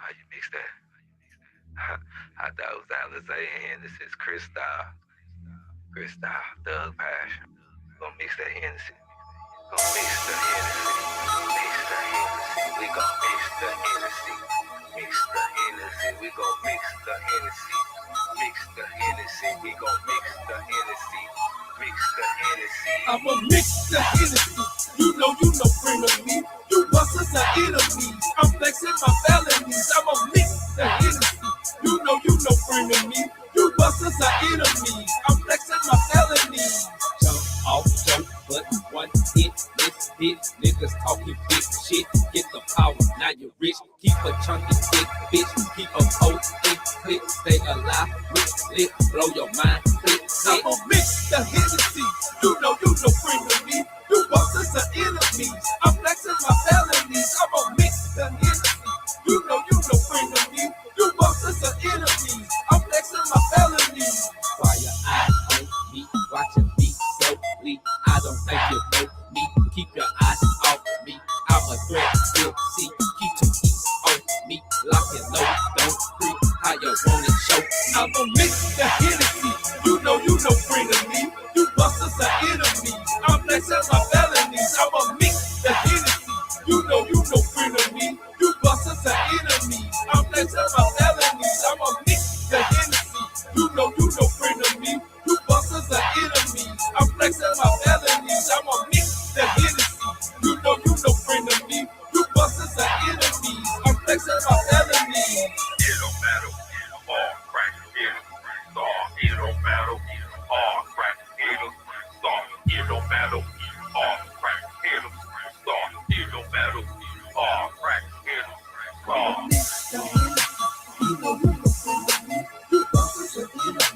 How you mix that? I thought it was Alizé and this is Cristal. Cristal, Thug Passion. Gonna mix that Hennessy. Gonna mix the Hennessy. Mix the Hennessy. We gon' mix the Hennessy. Mix the Hennessy. We gon' mix the Hennessy. Mix the Hennessy. We gon' mix the Hennessy. Mix the Hennessy. I'ma mix the Hennessy. You know friend of me. You busters are enemies. I'm flexing my felonies. I'ma mix the Hennessy. You know friend of me. You busters are enemies. I'm flexing my felonies. Jump off, jump, but one hit, next hit. Niggas talking big shit. Get the power, now you're rich. Keep a chunky thick bitch. Keep a cold thick click. Stay alive, with lit. Blow your mind, click. I'ma mix the Hennessy. You know friend of me. You busters are enemies. I'm flexing my felonies. I'ma mix the Hennessy. You know friend of me. You busters are enemies. I'm flexing my felonies. Why your eyes on me? Watching me slowly. I don't think you know me. Keep your eyes off me. I'm a threat. You'll see. Keep two eats on me. Lock and load. Don't creep. How you want it? Show me. I'ma mix the Hennessy. You know friend of me. You busters are enemies. I'm flexing my felonies. I'ma mix the Hennessy. You know friend of me. You busters are enemies. I'm flexing my felonies. I'ma mix the Hennessy. You know friend of me. You busters are enemies. I'm flexing my felonies. I'ma mix the Hennessy. You know friend of me. You busters are enemies. I'm flexing my felonies. It don't matter. All crack, it star. It don't matter. All crack, it star. It don't matter. All crack, it star. It don't matter. All crack, it star. Mix the Hennessy. You know friend of me. You busters are enemies.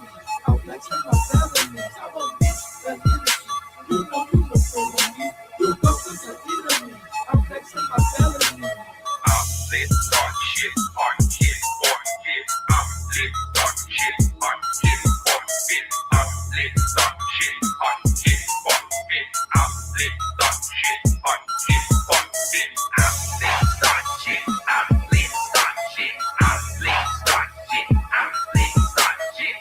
I'm flexing my felonies. I'ma mix the Hennessy. You know friend of me. You busters are enemies. I'm flexing my felonies. I'm lit, start shit, art shit, or shit. I'm lit, start shit, art shit, or shit. I'm lit, start shit, art shit, or shit. I'm lit, start shit, art shit, or shit. I'm lit, start shit. I'm lit, start shit. I'm lit, start shit. I'm lit, start shit. I'm lit, start shit.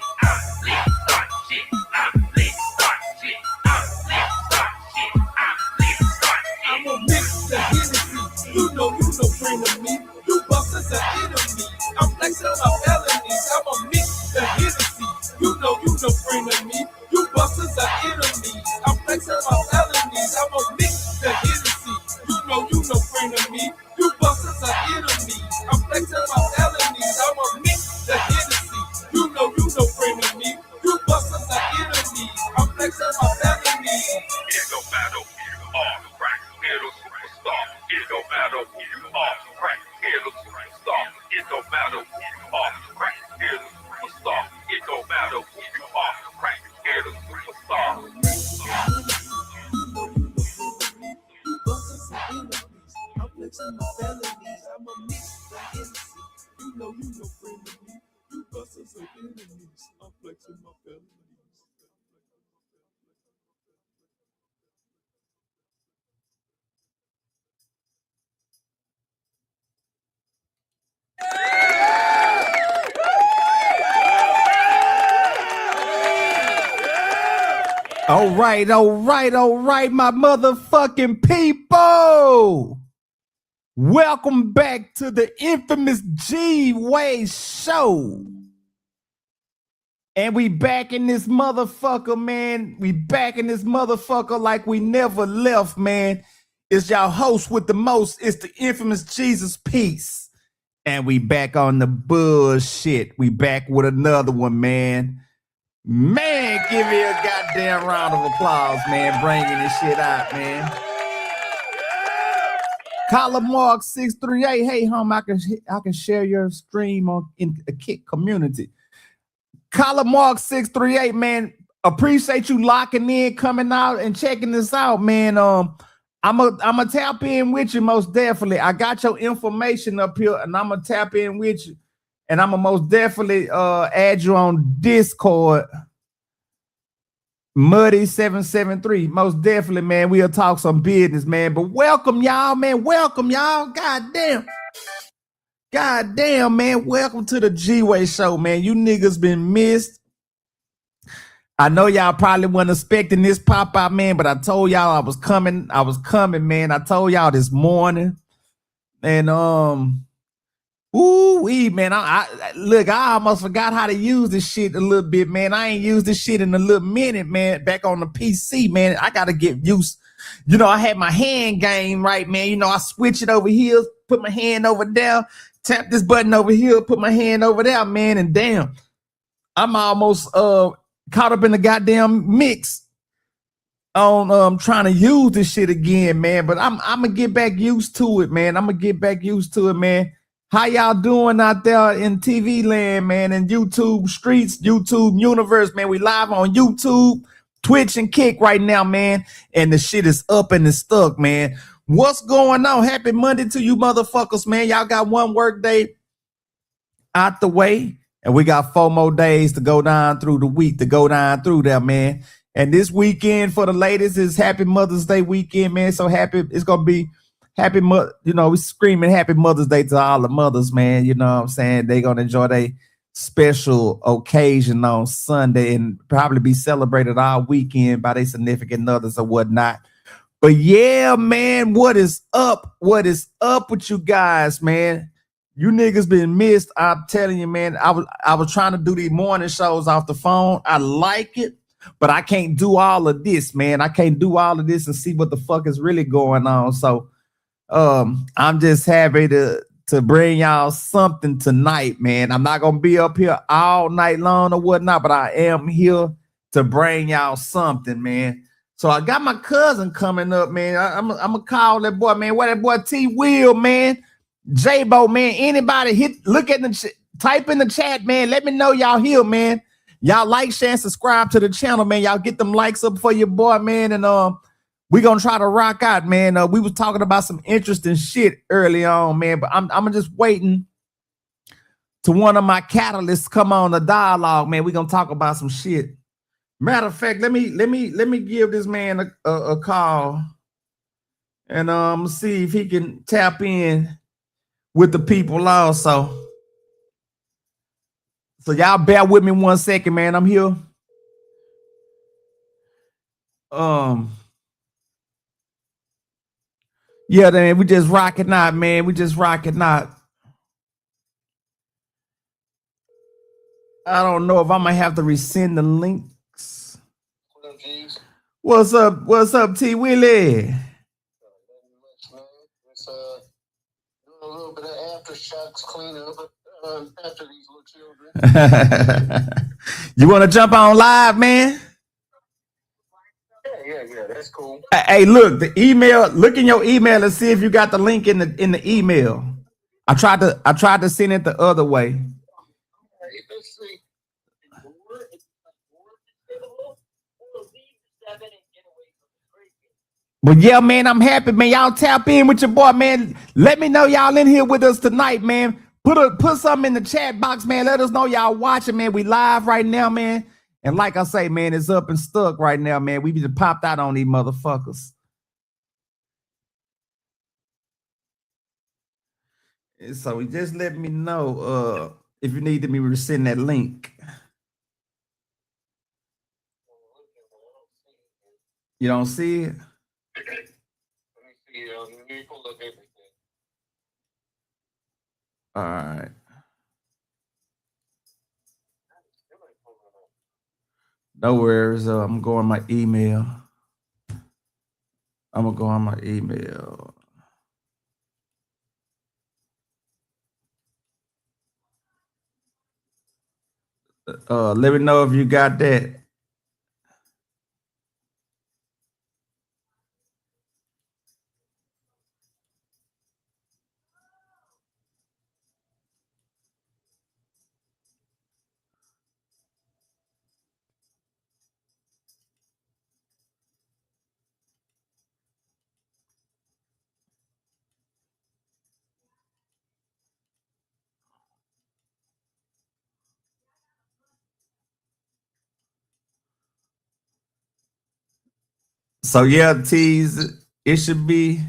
I'm lit, start shit. I'm lit, start shit. I'm lit, start shit. I'ma mix the Hennessy. You know friend of me. You busters are enemies. I'm flexing my felonies. I'ma mix the Hennessy. You know friend of me. You busters are enemies. I'm flexing my felonies. I'ma mix the Hennessy. You know friend of me. You busters are enemies. I'm flexing my felonies. I'ma mix the Hennessy. You know friend of me. You busters are enemies. I'm flexing my felonies. It don't matter. All crack, it'll superstar. It don't matter. All crack, it'll superstar. It don't matter. All crack, it'll superstar. It don't matter. All crack, it'll superstar. You busters are enemies. I'm flexing my felonies. I'ma mix the Hennessy. You know friend of me. You busters are enemies. I'm flexing my felonies. All right, my motherfucking people. Welcome back to the infamous G-Way Show. And we back in this motherfucker, man. We back in this motherfucker like we never left, man. It's y'all host with the most. It's the infamous Jesus Peace. And we back on the bullshit. We back with another one, man. Man, give me a goddamn round of applause, man. Bringing this shit out, man. Collar Mark 638. Hey, home, I can share your stream in the Kick community. Collar Mark 638, man. Appreciate you locking in, coming out, and checking this out, man. I'm a tap in with you most definitely. I got your information up here, and I'm gonna tap in with you, and I'm gonna most definitely add you on Discord. Muddy773. Most definitely, man. We'll talk some business, man. But welcome, y'all, man. Welcome, y'all. God damn. God damn, man. Welcome to the G-Way Show, man. You niggas been missed. I know y'all probably wasn't expecting this pop-out, man, but I told y'all I was coming. I was coming, man. I told y'all this morning. And ooh-wee, man. Look, I almost forgot how to use this shit a little bit, man. I ain't used this shit in a little minute, man. Back on the PC, man. I gotta get used. You know, I had my hand game right, man. You know, I switch it over here, put my hand over there, tap this button over here, put my hand over there, man, and damn, I'm almost caught up in the goddamn mix on trying to use this shit again, man. But I'm gonna get back used to it, man. I'm gonna get back used to it, man. How y'all doing out there in TV land, man, in YouTube streets, YouTube universe, man? We live on YouTube, Twitch, and Kick right now, man. And the shit is up and it's stuck, man. What's going on? Happy Monday to you motherfuckers, man. Y'all got one work day out the way, and we got 4 more days to go down through the week, to go down through there, man. And this weekend for the ladies is Happy Mother's Day weekend, man. So happy, it's gonna be happy, you know, we screaming Happy Mother's Day to all the mothers, man. You know what I'm saying? They gonna enjoy their special occasion on Sunday and probably be celebrated all weekend by their significant others or whatnot. But yeah, man, what is up? What is up with you guys, man? You niggas been missed. I'm telling you, man. I was trying to do these morning shows off the phone. I like it, but I can't do all of this, man. I can't do all of this and see what the fuck is really going on. So I'm just happy to bring y'all something tonight, man. I'm not gonna be up here all night long or whatnot, but I am here to bring y'all something, man. So I got my cousin coming up, man. I'm gonna call that boy, man. What that boy T Will, man. J-Bo, man. Anybody look at the type in the chat, man. Let me know y'all here, man. Y'all like, share, and subscribe to the channel, man. Y'all get them likes up for your boy, man. And we gonna try to rock out, man. We was talking about some interesting shit early on, man. But I'm just waiting to one of my catalysts come on the dialogue, man. We gonna talk about some shit. Matter of fact, let me give this man a call and see if he can tap in with the people also. So y'all bear with me 1 second, man. I'm here. Yeah, man, we just rocking out, man. We just rocking out. I don't know if I'm gonna have to resend the links. What's up? What's up, T Willie? It's doing a little bit of aftershocks cleanup after these little children. You want to jump on live, man? Yeah, that's cool. Hey, look, the email. Look in your email and see if you got the link in the email. I tried to send it the other way. Let's see. But yeah, man, I'm happy, man. Y'all tap in with your boy, man. Let me know y'all in here with us tonight, man. Put something in the chat box, man. Let us know y'all watching, man. We live right now, man. And like I say, man, it's up and stuck right now, man. We just popped out on these motherfuckers. And so just let me know if you need me to send that link. You don't see it? Let me see. Let me pull up everything. All right. No worries. I'm going my email. I'm gonna go on my email. Let me know if you got that. So yeah, tease. It should be.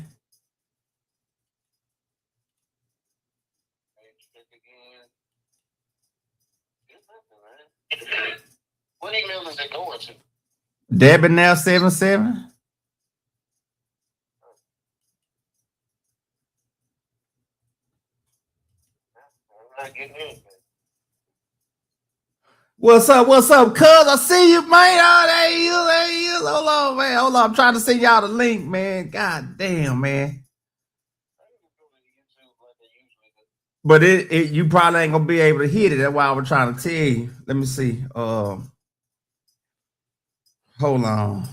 What email is it going to? Debonair77. I'm not getting anything. What's up? What's up, cuz? I see you, man. Oh, there you. Hold on, man. Hold on. I'm trying to send y'all the link, man. God damn, man. I can go to YouTube like I usually do. But you probably ain't gonna be able to hit it. That's why I was trying to tell you. Let me see. Hold on.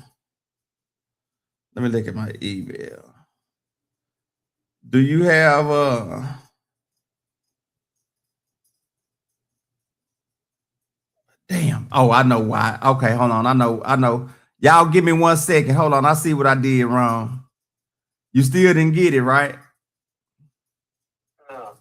Let me look at my email. Do you have damn. Oh, I know why. Okay, hold on. I know. Y'all give me 1 second. Hold on. I see what I did wrong. You still didn't get it, right? No.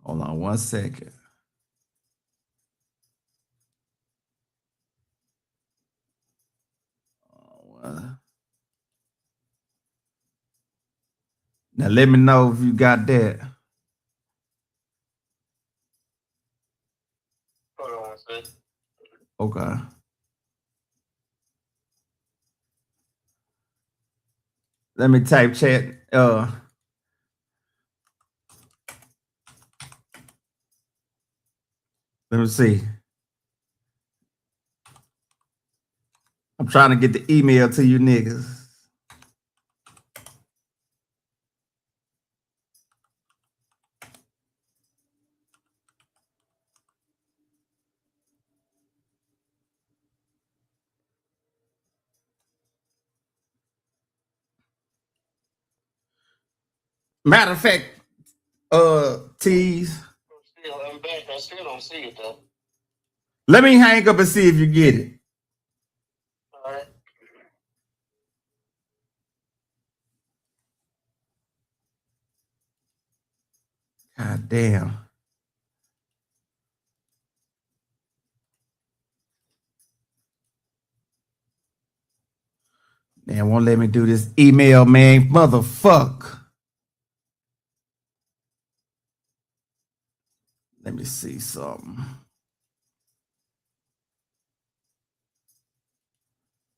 Hold on 1 second. Now let me know if you got that. Hold on 1 second. Okay. Let me type chat. Let me see. I'm trying to get the email to you niggas. Matter of fact, Tease. I'm back. I still don't see it though. Let me hang up and see if you get it. All right. God damn. Man, won't let me do this email, man. Motherfuck. Let me see something.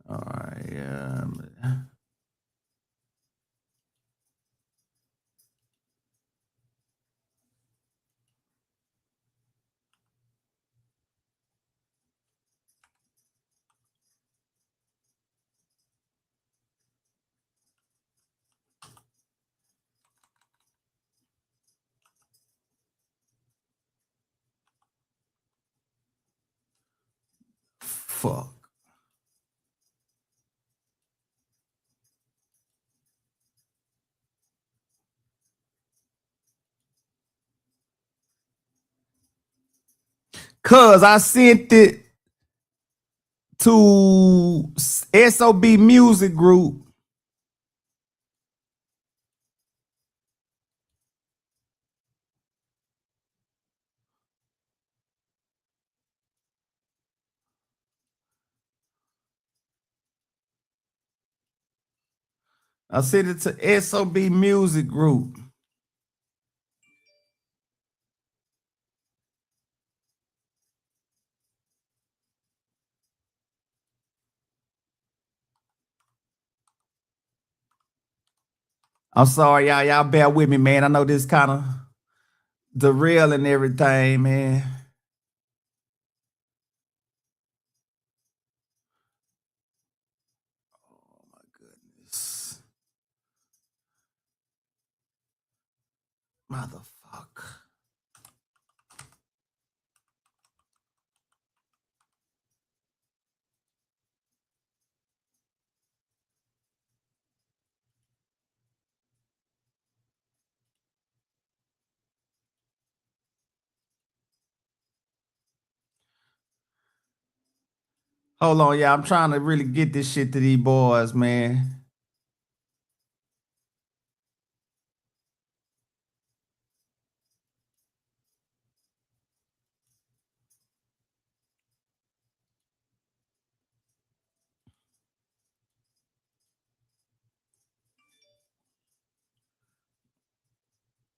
All right. Fuck. Cause I sent it to SOB Music Group. I sent it to SOB Music Group. I'm sorry, y'all. Y'all bear with me, man. I know this kind of derail and everything, man. Oh my goodness. Motherfucker. Hold on, y'all. I'm trying to really get this shit to these boys, man.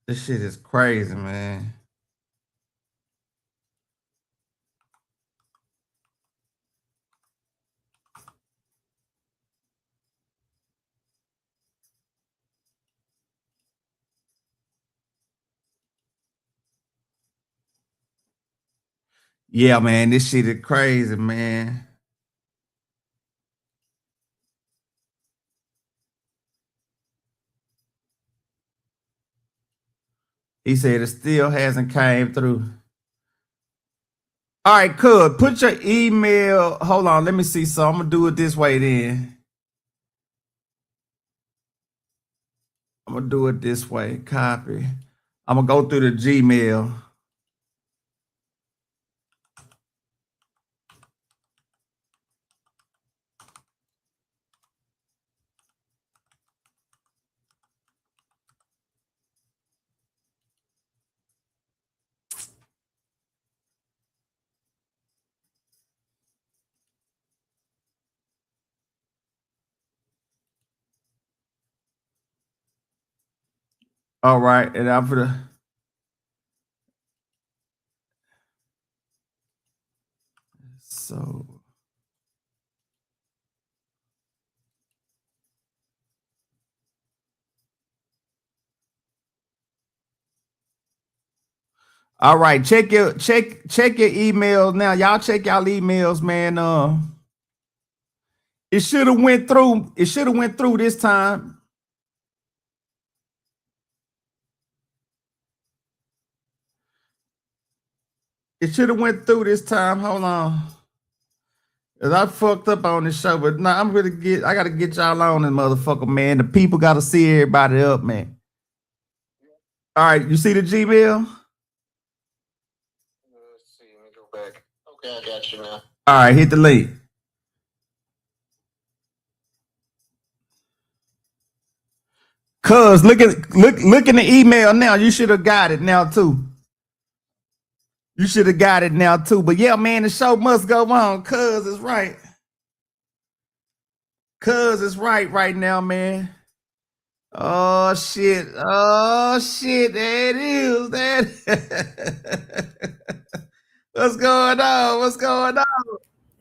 This shit is crazy, man. Yeah, man, this shit is crazy, man. He said it still hasn't came through. All right, cool. Put your email. Hold on, let me see. So I'm gonna do it this way then. I'm gonna do it this way. Copy. I'm gonna go through the Gmail. All right, and I'm for the. So. All right, check your emails now. Y'all check y'all emails, man. It should have went through. It should have went through this time. It should have went through this time. Hold on. Cause I fucked up on this show, but nah, I gotta get y'all on this motherfucker, man. The people gotta see everybody up, man. All right, you see the Gmail? Let's see. Let me go back. Okay, I got you now. All right, hit the link. Cuz look in the email now. You should have got it now too. You should have got it now too. But yeah, man, the show must go on. Cuz is right. Cuz is right now, man. Oh shit. Oh shit. There it is. What's going on? What's going on?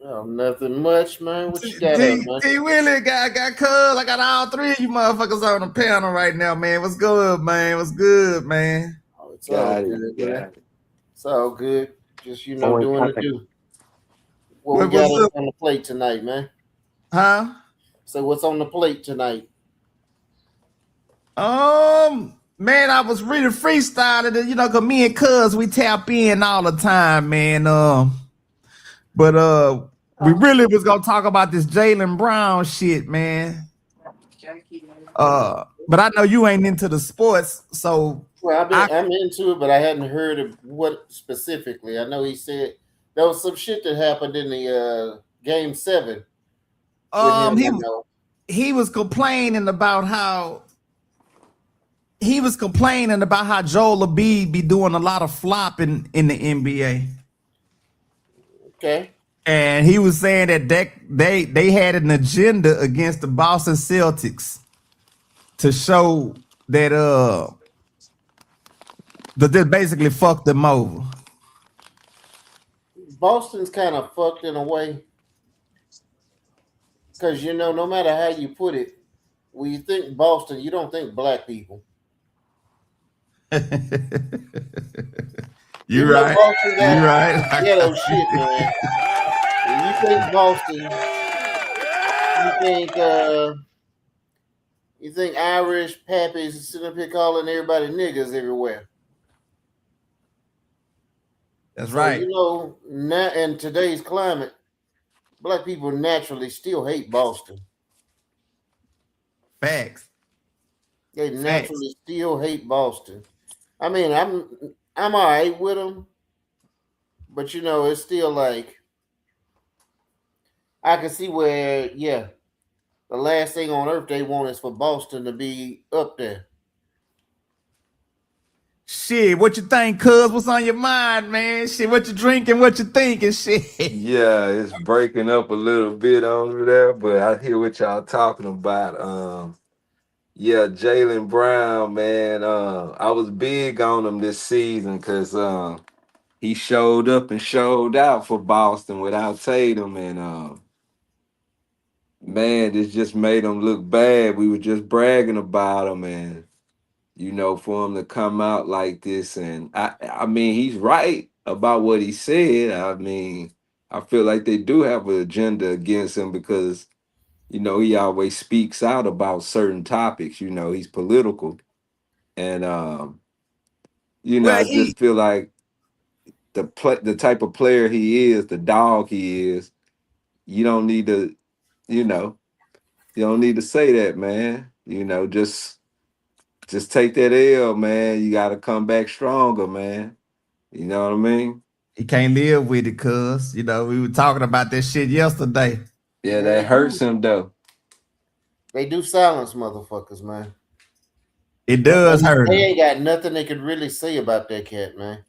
Oh, nothing much, man. What you got up, man? T Willie got cuz. I got all three of you motherfuckers on the panel right now, man. What's good, man? What's good, man? Oh, it's all good, man. It's all good. Just, doing what do. What we got on the plate tonight, man? Huh? So what's on the plate tonight? Man, I was really freestyling it, cause me and Cuz we tap in all the time, man. But we really was gonna talk about this Jaylen Brown shit, man. But I know you ain't into the sports, so well, I'm into it, but I hadn't heard of what specifically. I know he said there was some shit that happened in the Game 7. He was complaining about how Joel Embiid be doing a lot of flopping in the NBA. Okay. And he was saying that they had an agenda against the Boston Celtics to show that they basically fucked them over. Boston's kind of fucked in a way. Because, no matter how you put it, when you think Boston, you don't think black people. You're right. You're right. Ghetto shit, man. When you think Boston, you think Irish pappies sitting up here calling everybody niggas everywhere. That's right. Now in today's climate, black people naturally still hate Boston. Facts. They naturally still hate Boston. I mean, I'm all right with them, but it's still like I can see where, the last thing on earth they want is for Boston to be up there. Shit, what you think, cuz? What's on your mind, man? Shit, what you drinking? What you thinking? Shit. Yeah, it's breaking up a little bit over there, but I hear what y'all talking about. Yeah, Jalen Brown, man. I was big on him this season because he showed up and showed out for Boston without Tatum, and man, this just made him look bad. We were just bragging about him, and for him to come out like this, and I mean, he's right about what he said. I mean, I feel like they do have an agenda against him because he always speaks out about certain topics. He's political, and Well, I just feel like the type of player he is, the dog he is. You don't need to, you know, you don't need to say that, man. Just take that L, man. You got to come back stronger, man. You know what I mean? he can't live with it, cuz we were talking about that shit yesterday. Yeah, Yeah, that hurts him though. They do silence motherfuckers, man. It does hurt They him. ain't got nothing they could really say about that cat, man.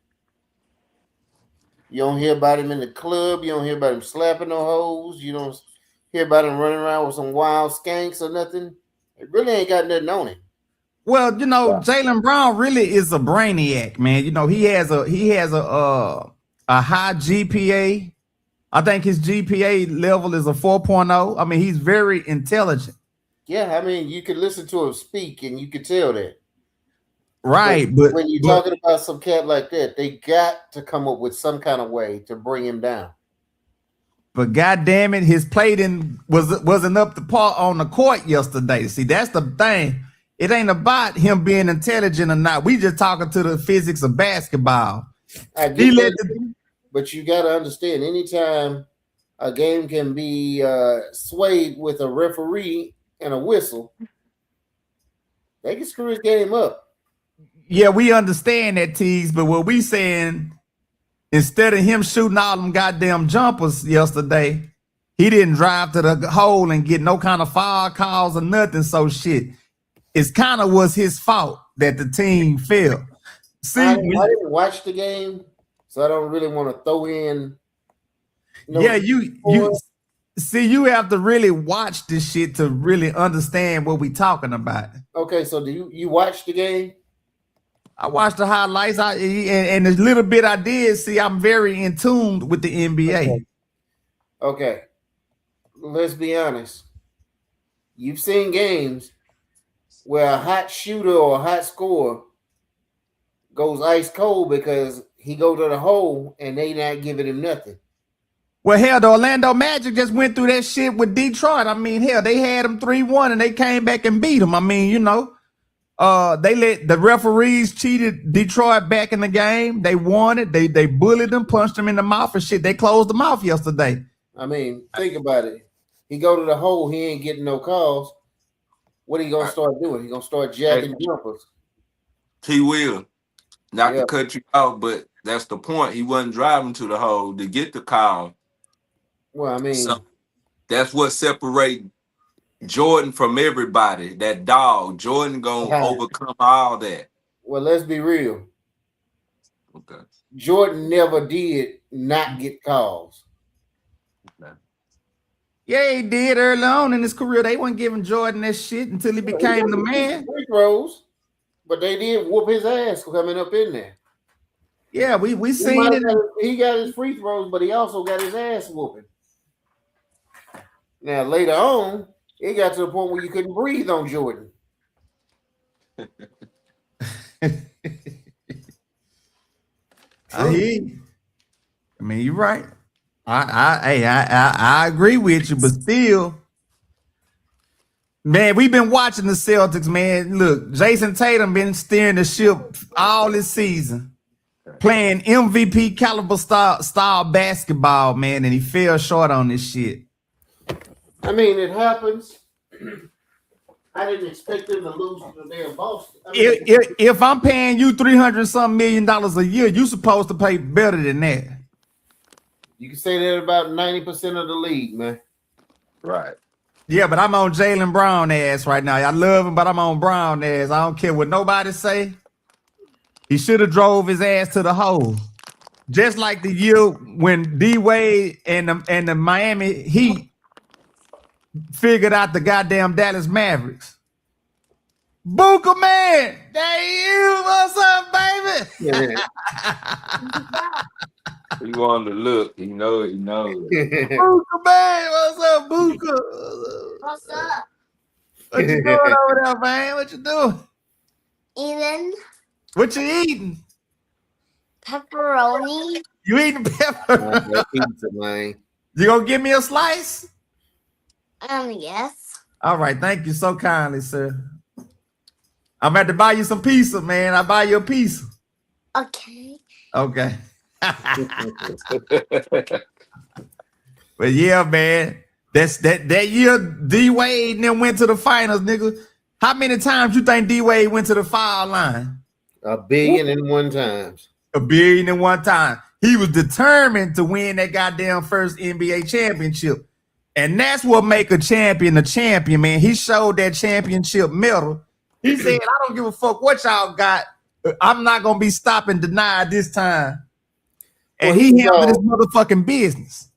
You don't hear about him in the club. You don't hear about him slapping no hoes. You don't hear about him running around with some wild skanks or nothing. It really ain't got nothing on him. Well, Jalen Brown really is a brainiac, man. He has a high GPA. I think his GPA level is a 4.0. I mean, he's very intelligent. Yeah, I mean, you could listen to him speak and you could tell that. Right, but when you're talking about some cat like that, they got to come up with some kind of way to bring him down. But goddamn it, his play wasn't up to par on the court yesterday. See, that's the thing. It ain't about him being intelligent or not. We just talking to the physics of basketball. I get that, but you got to understand, anytime a game can be swayed with a referee and a whistle, they can screw his game up. Yeah, we understand that, Tease, but what we saying, instead of him shooting all them goddamn jumpers yesterday, he didn't drive to the hole and get no kind of foul calls or nothing. So shit, it's kind of was his fault that the team failed. See, I didn't watch the game, so I don't really want to throw in. Yeah, you see, you have to really watch this shit to really understand what we talking about. Okay, so do you watch the game? I watched the highlights, and the little bit I did see, I'm very in tune with the NBA. Okay. Let's be honest. You've seen games where a hot shooter or a hot scorer goes ice cold because he go to the hole and they not giving him nothing. Well, hell, the Orlando Magic just went through that shit with Detroit. I mean, hell, they had them 3-1 and they came back and beat them. I mean, they let the referees cheated Detroit back in the game. They won it. They bullied them, punched them in the mouth and shit. They closed them off yesterday. I mean, think about it. He go to the hole, he ain't getting no calls. What are you gonna start doing? He gonna start jacking jumpers. He will. Not to cut you off, but that's the point. He wasn't driving to the hole to get the call. Well, I mean, so that's what separates Jordan from everybody. That dog. Jordan gonna overcome all that. Well, let's be real. Okay. Jordan never did not get calls. Okay. Yeah, he did early on in his career. They weren't giving Jordan that shit until he became the man. Free throws, but they did whoop his ass coming up in there. Yeah, we seen it. He got his free throws, but he also got his ass whooping. Now later on, it got to the point where you couldn't breathe on Jordan. I mean, you're right. I agree with you, but still, man, we've been watching the Celtics, man. Look, Jason Tatum been steering the ship all this season, playing MVP caliber style basketball, man, and he fell short on this shit. I mean, it happens. I didn't expect them to lose to the damn Boston. If I'm paying you $300-something million a year, you supposed to pay better than that. You can say that about 90% of the league, man. Right. Yeah, but I'm on Jalen Brown ass right now. I love him, but I'm on Brown ass. I don't care what nobody say. He should have drove his ass to the hole. Just like the year when D-Wade and the Miami Heat figured out the goddamn Dallas Mavericks. Booker man, damn, what's up, baby? He wanted to look. He knows. Booker man, what's up, Booker? What's up? What you doing over there, man? What you doing? Eating What you eating? pepperoni. You eating pepper? That pizza, man. You gonna give me a slice? Yes. All right, thank you so kindly, sir. I'm about to buy you some pizza, man. I buy you a pizza. Okay. Okay. But yeah, man. That's that year D Wade and them went to the finals, nigga. How many times you think D Wade went to the foul line? 1 billion and 1 times. 1 billion and 1 time. He was determined to win that goddamn first NBA championship. And that's what make a champion, man. He showed that championship medal. He said, I don't give a fuck what y'all got. I'm not going to be stopping denied this time. And Well, he handled his motherfucking business.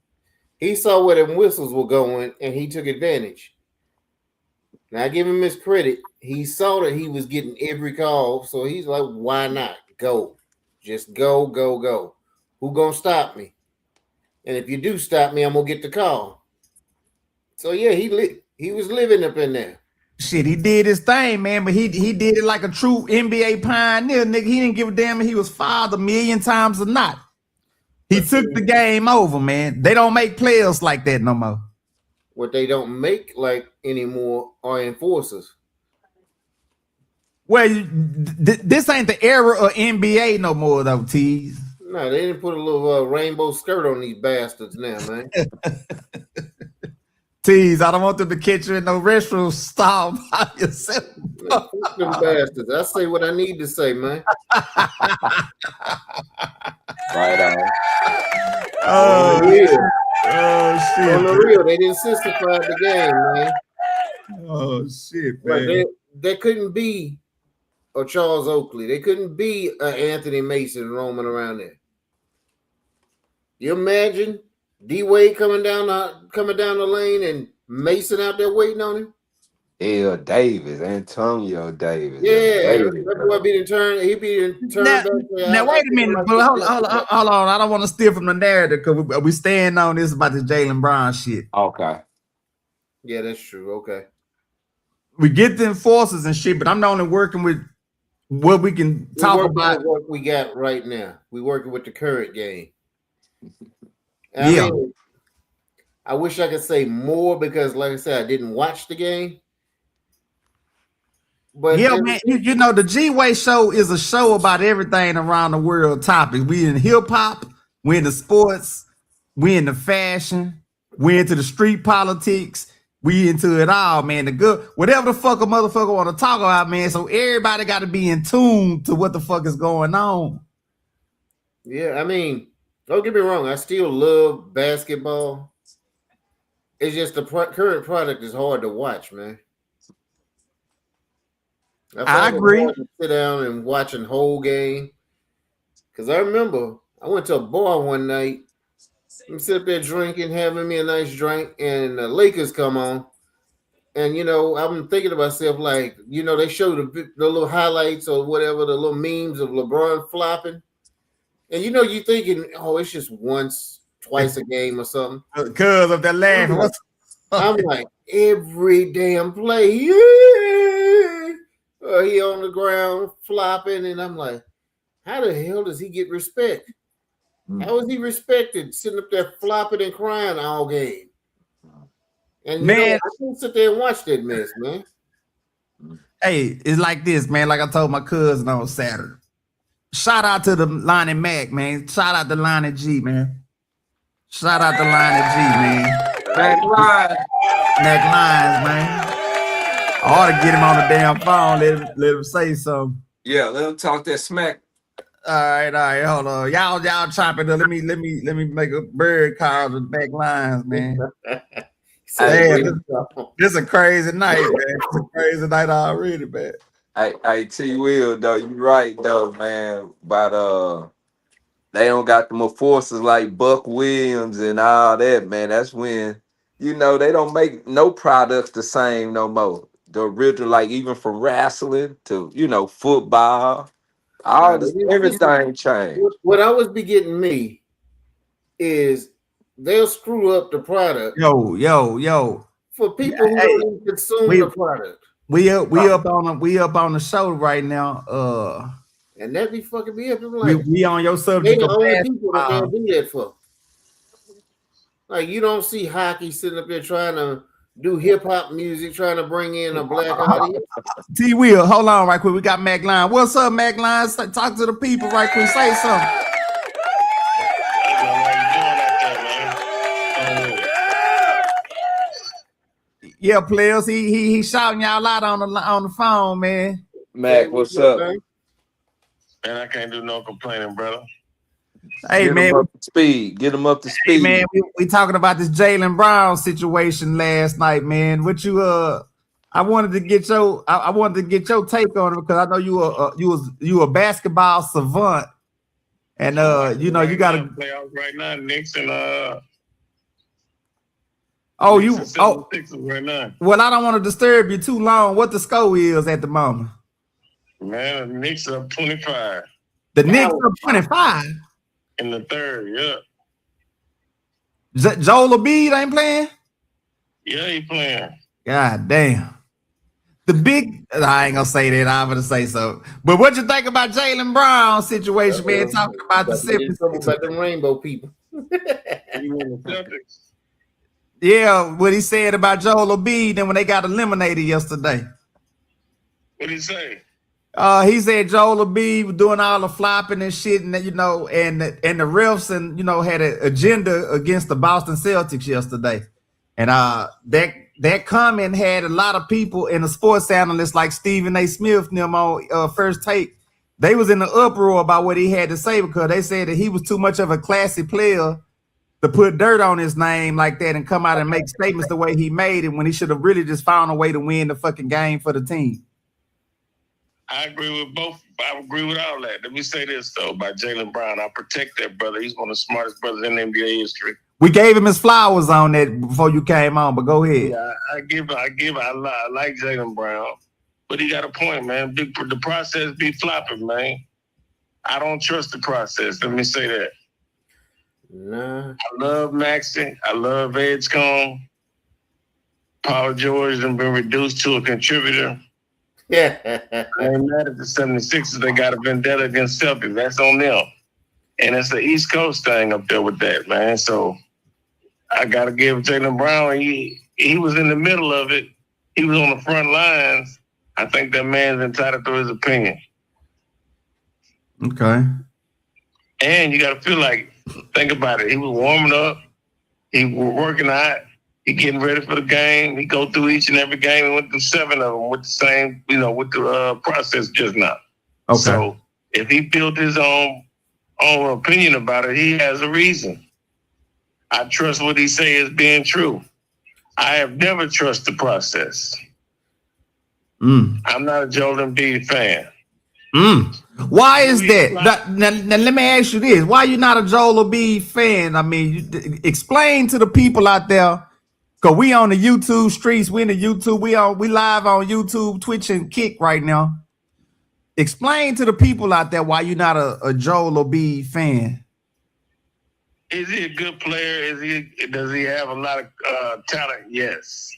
He saw where them whistles were going, and he took advantage. Now, I give him his credit. He saw that he was getting every call, so he's like, why not? Go. Just go, go, go. Who gonna stop me? And if you do stop me, I'm gonna get the call. So, yeah, he was living up in there. Shit, he did his thing, man, but he did it like a true NBA pioneer, nigga. He didn't give a damn if he was fouled 1,000,000 times or not. He took the game over, man. They don't make players like that no more. What they don't make like anymore are enforcers. Well, this ain't the era of NBA no more, though, Tease. No, they didn't put a little rainbow skirt on these bastards now, man. Tease, I don't want them to catch you in no restroom stall by yourself. Fuck them bastards. I say what I need to say, man. Right on. Oh, real. Oh, shit. On the real, they didn't systemify the game, man. Oh, shit, Like man. there couldn't be a Charles Oakley. They couldn't be an Anthony Mason roaming around there. You imagine D Wade coming down the lane and Mason out there waiting on him? Antonio Davis. Yeah, that's what being turned. He being turned back. Now wait a minute, but hold on. I don't want to steal from the narrative because we staying on this about this Jaylen Brown shit. Okay. Yeah, that's true. Okay. We get the enforcers and shit, but I'm not only working with what we can talk about. What we got right now. We working with the current game. Yeah. I wish I could say more because, like I said, I didn't watch the game. But yeah, man, you know, the G-Way show is a show about everything around the world topics. We in hip hop, we in the sports, we in the fashion, we into the street politics, we into it all, man. The good, whatever the fuck a motherfucker want to talk about, man. So everybody got to be in tune to what the fuck is going on. Yeah, I mean, don't get me wrong. I still love basketball. It's just the current product is hard to watch, man. I agree. Sit down and watch a whole game. Because I remember I went to a bar one night. I'm sitting there drinking, having me a nice drink, and the Lakers come on. And, you know, I'm thinking to myself, like, you know, they show the little highlights or whatever, the little memes of LeBron flopping. And, you know, you're thinking, oh, it's just once, twice a game or something. Because of that laugh. I'm like, every damn play, yeah. He on the ground flopping, and I'm like, how the hell does he get respect? How is he respected sitting up there flopping and crying all game? And man, I can't sit there and watch that mess, man. Hey, it's like this, man. Like I told my cousin on Saturday. Shout out to the Lonnie Mac, man. Shout out to Lonnie G, man. Shout out to Lonnie G, man. Mac Lyons, man. I ought to get him on the damn phone. Let him say something. Yeah, let him talk that smack. All right, hold on. Y'all chop it up. Let me make a bird call to Mac Lyons, man. This is a crazy night, man. It's a crazy night already, man. I T Will though, you right though, man. But they don't got them enforcers like Buck Williams and all that, man. That's when, you know, they don't make no products the same no more. The original, like even from wrestling to football, all Nah, this everything changed. what I was be getting me is they'll screw up the product Yo. for people who Hey, don't even consume the product. We up on the show right now. And that be fucking me up. I'm like, We on your they subject the of only people that they'll basketball. do that for. Like, you don't see hockey sitting up there trying to do hip hop music, trying to bring in a black audience. T Will, hold on right quick. We got Mac Line. What's up, Mac Line? Talk to the people right quick. Say something. Yeah, players. He shouting y'all out on the phone, man. Mac, what's up? Man? Man, I can't do no complaining, brother. Hey, Get man. him up to speed. Get him up to speed. Hey, man, we talking about this Jaylen Brown situation last night, man. What you I wanted to get your take on it because I know you a basketball savant, and you got to playoffs right now. Knicks and right now. Well, I don't want to disturb you too long. What the score is at the moment? Man, the Knicks up 25 The Knicks up 25 in the third. Yeah. Joel Embiid ain't playing. Yeah, he playing. God damn. I ain't gonna say that. I'm gonna say so. But what you think about Jaylen Brown situation, man? Talking about the 76ers. About the rainbow people. Yeah, what he said about Joel Embiid and when they got eliminated yesterday. What did he say? He said Joel Embiid was doing all the flopping and shit, and and the refs and had an agenda against the Boston Celtics yesterday, and that comment had a lot of people and the sports analysts like Stephen A. Smith and them on First Take. They was in the uproar about what he had to say because they said that he was too much of a classy player to put dirt on his name like that and come out and make statements the way he made it when he should have really just found a way to win the fucking game for the team. I agree with both. I agree with all that. Let me say this though about Jaylen Brown. I protect that brother. He's one of the smartest brothers in NBA history. We gave him his flowers on that before you came on, but go ahead. Yeah, I like Jaylen Brown, but he got a point, man. The process be flopping, man. I don't trust the process. Let me say that. Nah. I love Maxey. I love Edgecombe. Paul George has been reduced to a contributor. Yeah. I ain't mad at the 76ers. They got a vendetta against Celtics. That's on them. And it's the East Coast thing up there with that, man. So I got to give Jaylen Brown, he was in the middle of it. He was on the front lines. I think that man's entitled to his opinion. Okay. And you got to feel like, think about it. He was warming up. He was working out. He getting ready for the game. He go through each and every game and went through 7 of them with the same, with the process just now. Okay. So if he built his own opinion about it, he has a reason. I trust what he say is being true. I have never trusted the process. I'm not a Joel Embiid fan. Why is that? Now, let me ask you this. Why you not a Joel Embiid fan? I mean, explain to the people out there, because we on the YouTube streets, we in the YouTube, we live on YouTube, Twitch, and Kick right now. Explain to the people out there why you're not a Joel Embiid fan. Is he a good player? Does he have a lot of talent? Yes.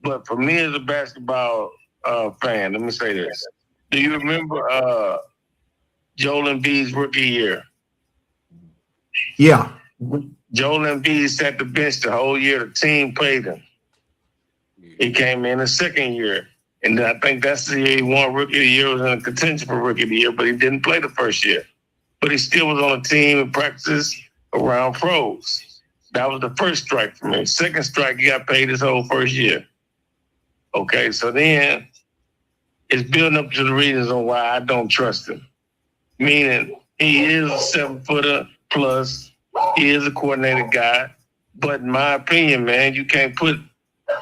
But for me as a basketball fan, let me say this. Do you remember Joel Embiid's rookie year? Yeah. Joel Embiid sat the bench the whole year. The team played him. He came in the second year. And I think that's the year he won Rookie of the Year, was in a contention for Rookie of the Year, but he didn't play the first year. But he still was on a team and practices around pros. That was the first strike for me. Second strike, he got paid his whole first year. Okay, so then it's building up to the reasons on why I don't trust him. Meaning he is a 7-footer plus. He is a coordinated guy. But in my opinion, man, you can't put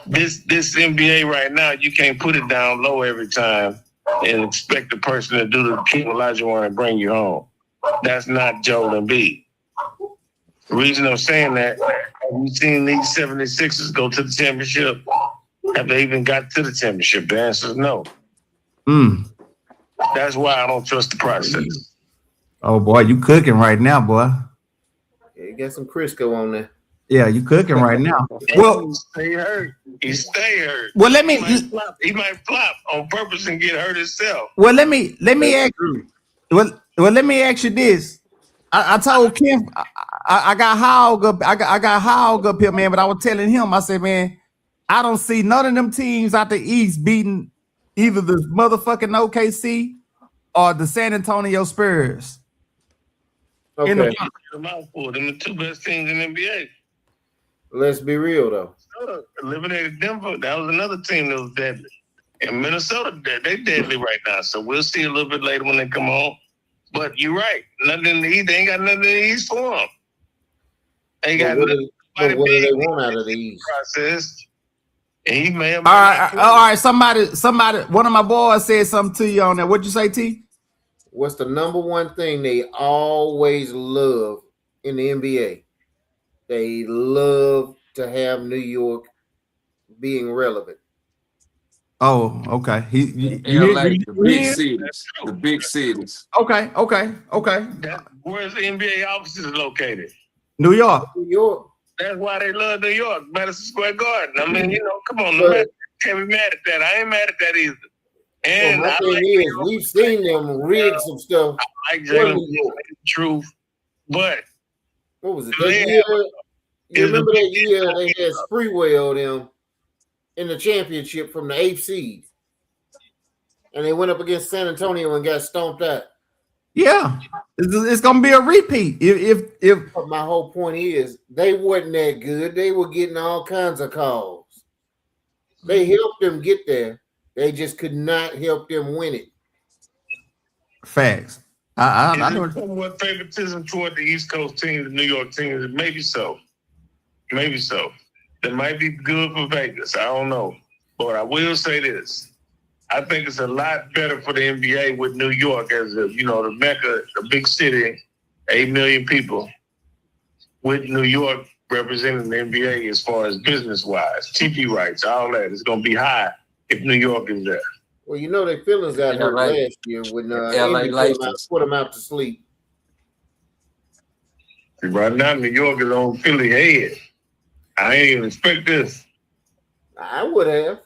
this NBA right now, you can't put it down low every time and expect the person to do the King Olajuwon and bring you home. That's not Joel Embiid. The reason I'm saying that, have you seen these 76ers go to the championship? Have they even got to the championship? The answer is no. That's why I don't trust the process. Oh boy, you cooking right now, boy. Yeah, you got some Crisco on there. Yeah, you cooking right now. Well, Well, he stay hurt. He stay hurt. well, let me He might flop on purpose and get hurt himself. well let me ask well let me ask you this. I told Kim I got Hog up. I got Hog up here, man. But I was telling him, I said, man, I don't see none of them teams out the East beating either the motherfucking OKC or the San Antonio Spurs. Okay, In the- A mouthful. Them the two best teams in the NBA. let's be real though. Minnesota eliminated Denver. That was another team that was deadly. And Minnesota, they deadly right now. So we'll see a little bit later when they come on. But you're right. Nothing in the East. They ain't got nothing in the East for them. They ain't got But nothing. what do they want out of the East? Process. And he may have all right. Somebody. One of my boys said something to you on that. What'd you say, T? What's the number one thing they always love in the NBA? They love to have New York being relevant. Oh, okay. LA, the big cities. The big cities. Okay. Where's the NBA offices located? New York. New York. That's why they love New York, Madison Square Garden. I mean, come on, But- man. Can't be mad at that. I ain't mad at that either. And Well, I my like, thing is, we've seen them rig some stuff. like for Jalen New York. Truth, but What was it? They That year, have- you remember that year they had Spreewell them in the championship from the 8th seed, and they went up against San Antonio and got stomped out. Yeah, it's gonna be a repeat. If But my whole point is, they wasn't that good. They were getting all kinds of calls. They helped them get there. They just could not help them win it. facts, I is know. it somewhat favoritism toward the East Coast teams, the New York teams? Maybe so. Maybe so. That might be good for Vegas. I don't know. But I will say this. I think it's a lot better for the NBA with New York as the Mecca, the big city, 8 million people, with New York representing the NBA as far as business-wise, TV rights, all that. It's going to be high if New York is there. Well, their feelings got hurt LA. last year when LA Indy Lakers. put them out to sleep. Right now, New York is on Philly head. I ain't even expect this. I would have.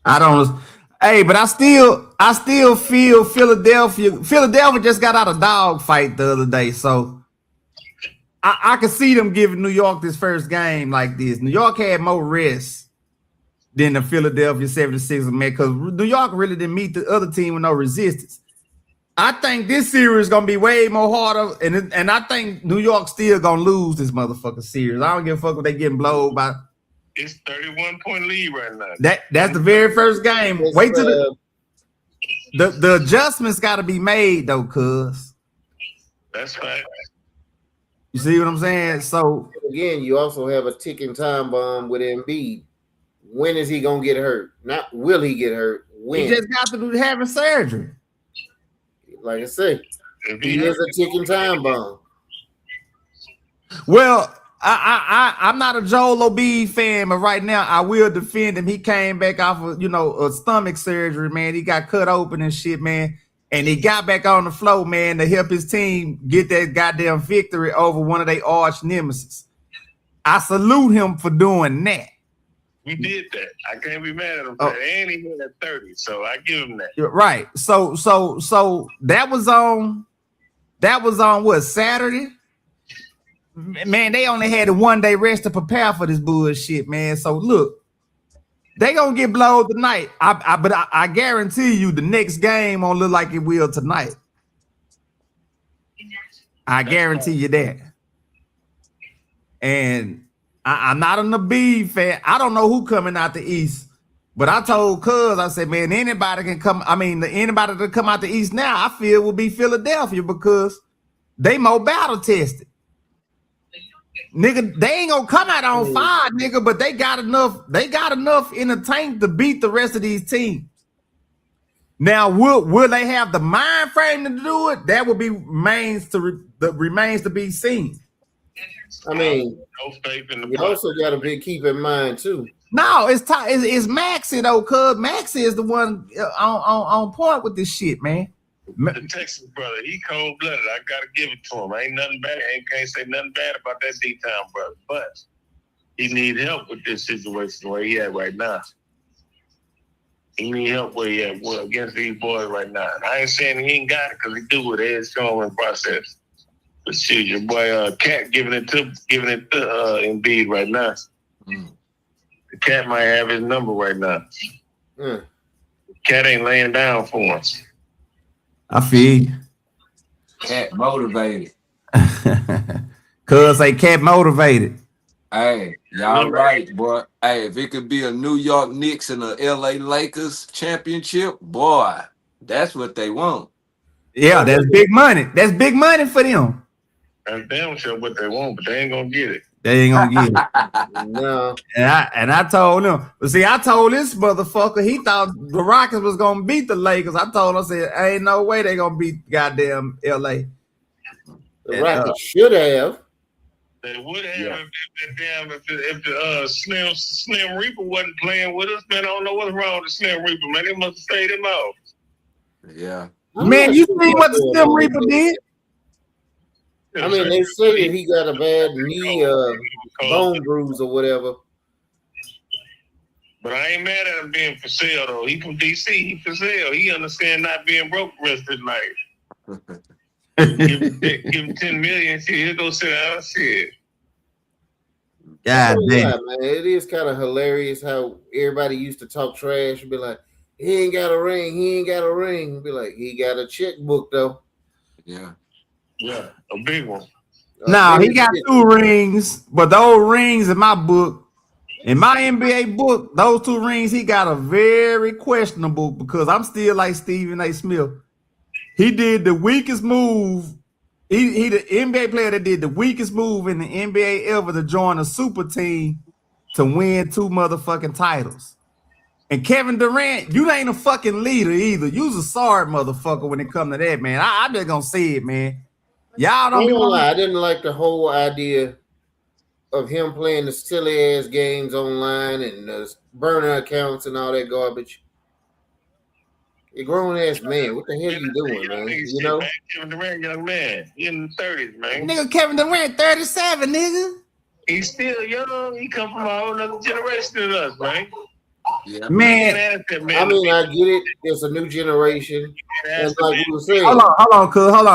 I don't. Hey, but I still feel Philadelphia. Philadelphia just got out of dog fight the other day, so I can see them giving New York this first game like this. New York had more rest than the Philadelphia 76ers, man, because New York really didn't meet the other team with no resistance. I think this series is gonna be way more harder, and I think New York still gonna lose this motherfucking series. I don't give a fuck if they getting blowed by. It's 31-point lead right now. That's the very first game. Wait till the adjustments got to be made though, cuz. That's right. You see what I'm saying? So Again, you also have a ticking time bomb with Embiid. When is he gonna get hurt? Not will he get hurt? When? he just got to do having surgery. Like I say, If he he is a ticking time bomb. Well, I'm not a Joel Embiid fan, but right now I will defend him. He came back off of a stomach surgery, man. He got cut open and shit, man. And he got back on the floor, man, to help his team get that goddamn victory over one of their arch nemesis. I salute him for doing that. We did that. I can't be mad at him. Oh. And he hit at 30, so I give him that. You're right. So that was on what, Saturday? Man, they only had a 1 day rest to prepare for this bullshit, man. So look, they gonna get blowed tonight. But I guarantee you the next game won't look like it will tonight. I guarantee you that. And I'm not an Embiid fan. I don't know who coming out the East, but I told Cuz, I said, man, anybody can come. I mean, anybody that come out the East now, I feel will be Philadelphia because they more battle tested. Nigga, they ain't gonna come out on fire, nigga, but they got enough in the tank to beat the rest of these teams. Now, will they have the mind frame to do it? That will be remains to be seen. I mean, No faith in the you also got to keep in mind too. No, it's Maxie though, cuz Maxie is the one on point with this shit, man. The Texas brother, he cold blooded. I gotta give it to him. Ain't nothing bad. Can't say nothing bad about that D-Town brother. But he need help with this situation where he at right now. He need help where he at against these boys right now. And I ain't saying he ain't got it because he do it. It's showing in process. But shoot, your boy Cat giving it to Embiid right now. The Cat might have his number right now. Cat ain't laying down for him. I feel you. Cat motivated. Cuz say Cat motivated. Hey, y'all right, boy. Hey, if it could be a New York Knicks and a LA Lakers championship, boy, that's what they want. Yeah, that's big money. That's big money for them. And they don't show what they want, but they ain't gonna get it. They ain't gonna get it. No. And I told him, but see, I told this motherfucker he thought the Rockets was gonna beat the Lakers. I told him, I said, ain't no way they gonna beat goddamn LA. The Rockets should have. They would have if the Slim Reaper wasn't playing with us. Man, I don't know what's wrong with the Slim Reaper, man. They must have stayed him out. Yeah. Man, you see what the Slim Reaper did? I mean, they say that he got a bad knee bone bruise or whatever. But I ain't mad at him being for sale, though. He from D.C. He for sale. He understand not being broke the rest of his life. give him 10 million. Shit, he'll go sit down. Shit. God damn. Man, it is kind of hilarious how everybody used to talk trash and be like, he ain't got a ring. He ain't got a ring. Be like, he got a checkbook, though. Yeah. Yeah, a big one. Nah, he got 2 rings, but those rings in my book, in my NBA book, those 2 rings, he got a very questionable because I'm still like Stephen A. Smith. He did the weakest move. He the NBA player that did the weakest move in the NBA ever to join a super team to win 2 motherfucking titles. And Kevin Durant, you ain't a fucking leader either. You's a sorry motherfucker when it come to that, man. I just gonna say it, man. Y'all don't be lie. I didn't like the whole idea of him playing the silly ass games online and burner accounts and all that garbage. You grown ass man, what the hell you doing, man? You know, Kevin Durant, young man, he in the 30s, man. Nigga, Kevin Durant, 37, nigga. He's still young. He come from a whole other generation than us, man. Yeah. Man, I mean, I get it. There's a new generation, and like we were saying. hold on, cuz, hold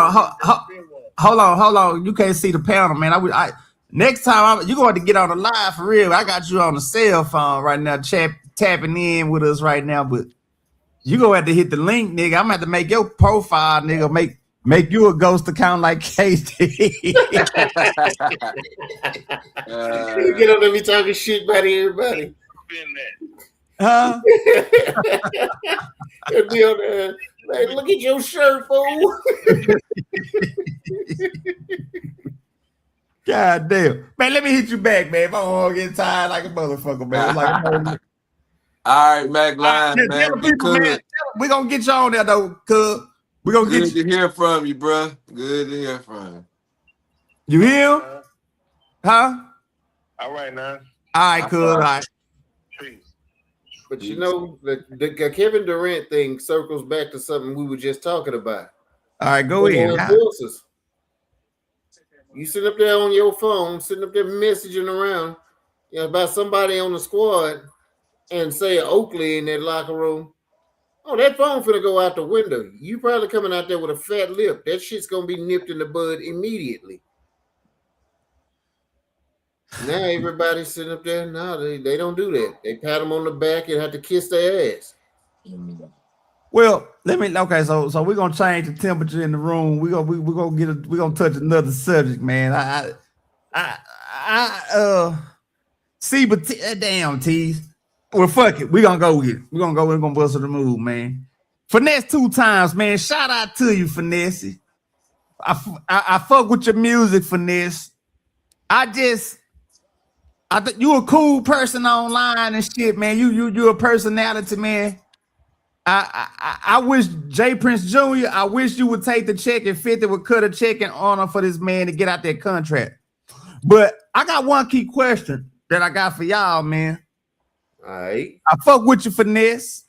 on. You can't see the panel, man. I next time you going to get on the live for real. I got you on the cell phone right now, tapping in with us right now. But you gonna have to hit the link, nigga. I'm gonna have to make your profile, nigga. Make you a ghost account like KD. You get on there be talking shit about everybody. Huh? It'd be on there. Like, look at your shirt, fool. God damn. Man, let me hit you back, man. If I don't get tired like a motherfucker, man. Like, all right, Mac Line, man. We're going to get you on there, though, cuz. We're going to get you. Good to hear from you, bro. Good to hear from you. You hear? Huh? All right, now. All right, cuz. All right. But you know, the Kevin Durant thing circles back to something we were just talking about. All right, go ahead. You sit up there on your phone, sitting up there messaging around, you know, about somebody on the squad, and say Oakley in that locker room. Oh, that phone finna go out the window. You probably coming out there with a fat lip. That shit's gonna be nipped in the bud immediately. Now everybody's sitting up there. No, they don't do that. They pat them on the back and have to kiss their ass. Well, okay, so we're gonna change the temperature in the room. We're gonna touch another subject, man. See, but damn tease. Well, fuck it. We're gonna go with it. We're gonna bust the move, man. Finesse 2 times, man. Shout out to you, Finesse. I fuck with your music, Finesse. I think you a cool person online and shit, man. You a personality, man. I wish Jay Prince Jr., I wish you would take the check and 50 would cut a check in honor for this man to get out that contract. But I got one key question that I got for y'all, man. All right. I fuck with you, Finesse.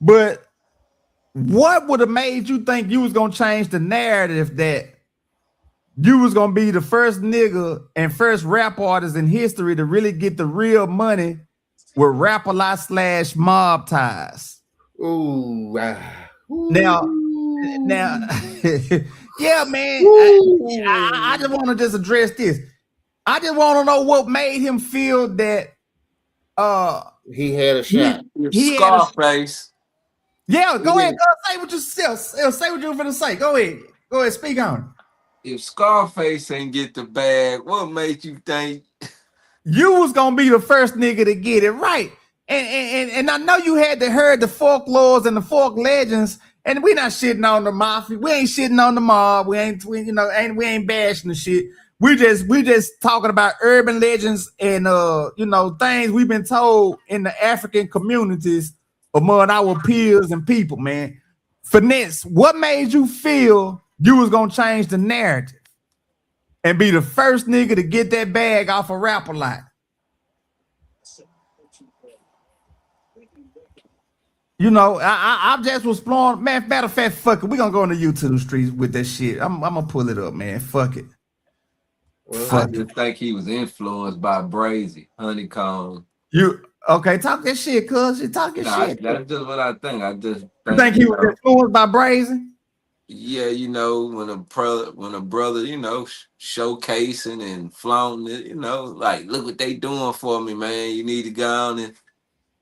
But what would have made you think you was gonna change the narrative that you was gonna be the first nigga and first rap artist in history to really get the real money with Rap-A-Lot / mob ties? Ooh. Now, yeah, man. I just want to just address this. I just want to know what made him feel that he had a shot. he had a, Scarface. yeah, go ahead. Go say what you say what you were gonna say. Go ahead, speak on it. If Scarface ain't get the bag, what made you think You was gonna be the first nigga to get it right. And I know you had to heard the folklores and the folk legends, and we not shitting on the mafia. We ain't shitting on the mob. We ain't bashing the shit. We just talking about urban legends and things we've been told in the African communities among our peers and people, man. Finesse, what made you feel you was gonna change the narrative and be the first nigga to get that bag off of Rap-A-Lot? You know, I just was blowing, man. Matter of fact, fuck it. We gonna go on the YouTube streets with that shit. I'm gonna pull it up, man. Fuck it. Well, I just think he was influenced by Brazy, Honeycomb. You okay? Talk that shit, cuz you talking shit. That's just what I think. I just You think he was influenced by Brazen? Yeah, when a brother, showcasing and flaunting it, like, look what they doing for me, man. You need to go on and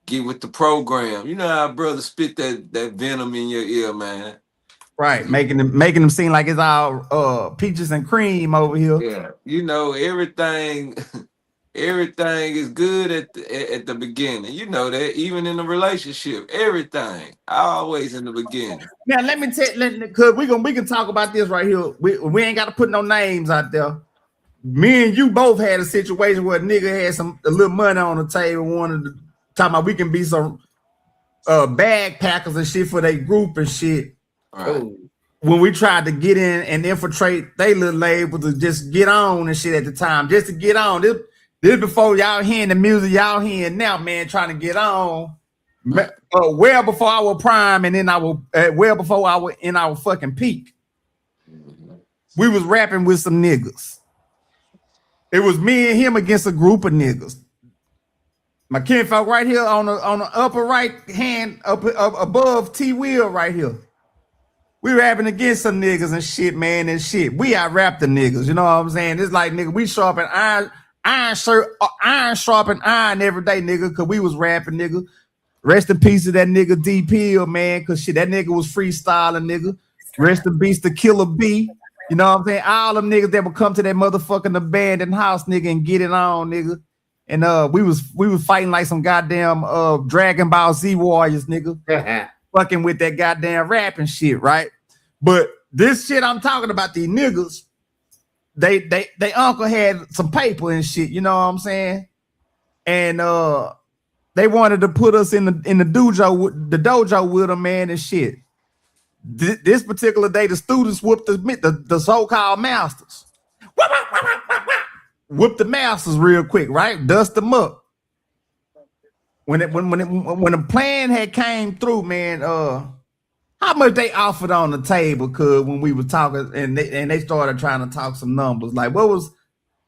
get with the program. You know how brother spit that venom in your ear, man. Right, making them seem like it's all peaches and cream over here. Yeah, everything is good at the beginning. You know that, even in a relationship, everything always in the beginning. Now let me tell, cause we can talk about this right here. We ain't got to put no names out there. Me and you both had a situation where a nigga had a little money on the table, wanted to talk about we can be some bag packers and shit for their group and shit. Right. When we tried to get in and infiltrate they little label to just get on and shit at the time, just to get on. This before y'all hearing the music y'all hearing now, man, trying to get on. Well before our prime and in our in our fucking peak. We was rapping with some niggas. It was me and him against a group of niggas. My kinfolk right here on the upper right hand up above T Wheel right here. We rapping against some niggas and shit, man, and shit. We out rap the niggas, you know what I'm saying? It's like, nigga, we sharpen iron sharpen iron every day, nigga, cause we was rapping, nigga. Rest in peace to that nigga D Pill, man, cause shit, that nigga was freestyling, nigga. Rest in peace to Killer B. You know what I'm saying? All them niggas that would come to that motherfucking abandoned house, nigga, and get it on, nigga. And we was fighting like some goddamn Dragon Ball Z warriors, nigga. Fucking with that goddamn rap and shit, right? But this shit I'm talking about, these niggas, they uncle had some paper and shit, you know what I'm saying? And they wanted to put us in the dojo with them, man, and shit. This particular day, the students whooped the so-called masters. Whoop the masters real quick, right? Dust them up. When the plan had came through, man, how much they offered on the table? Cause when we were talking and they started trying to talk some numbers, like what was?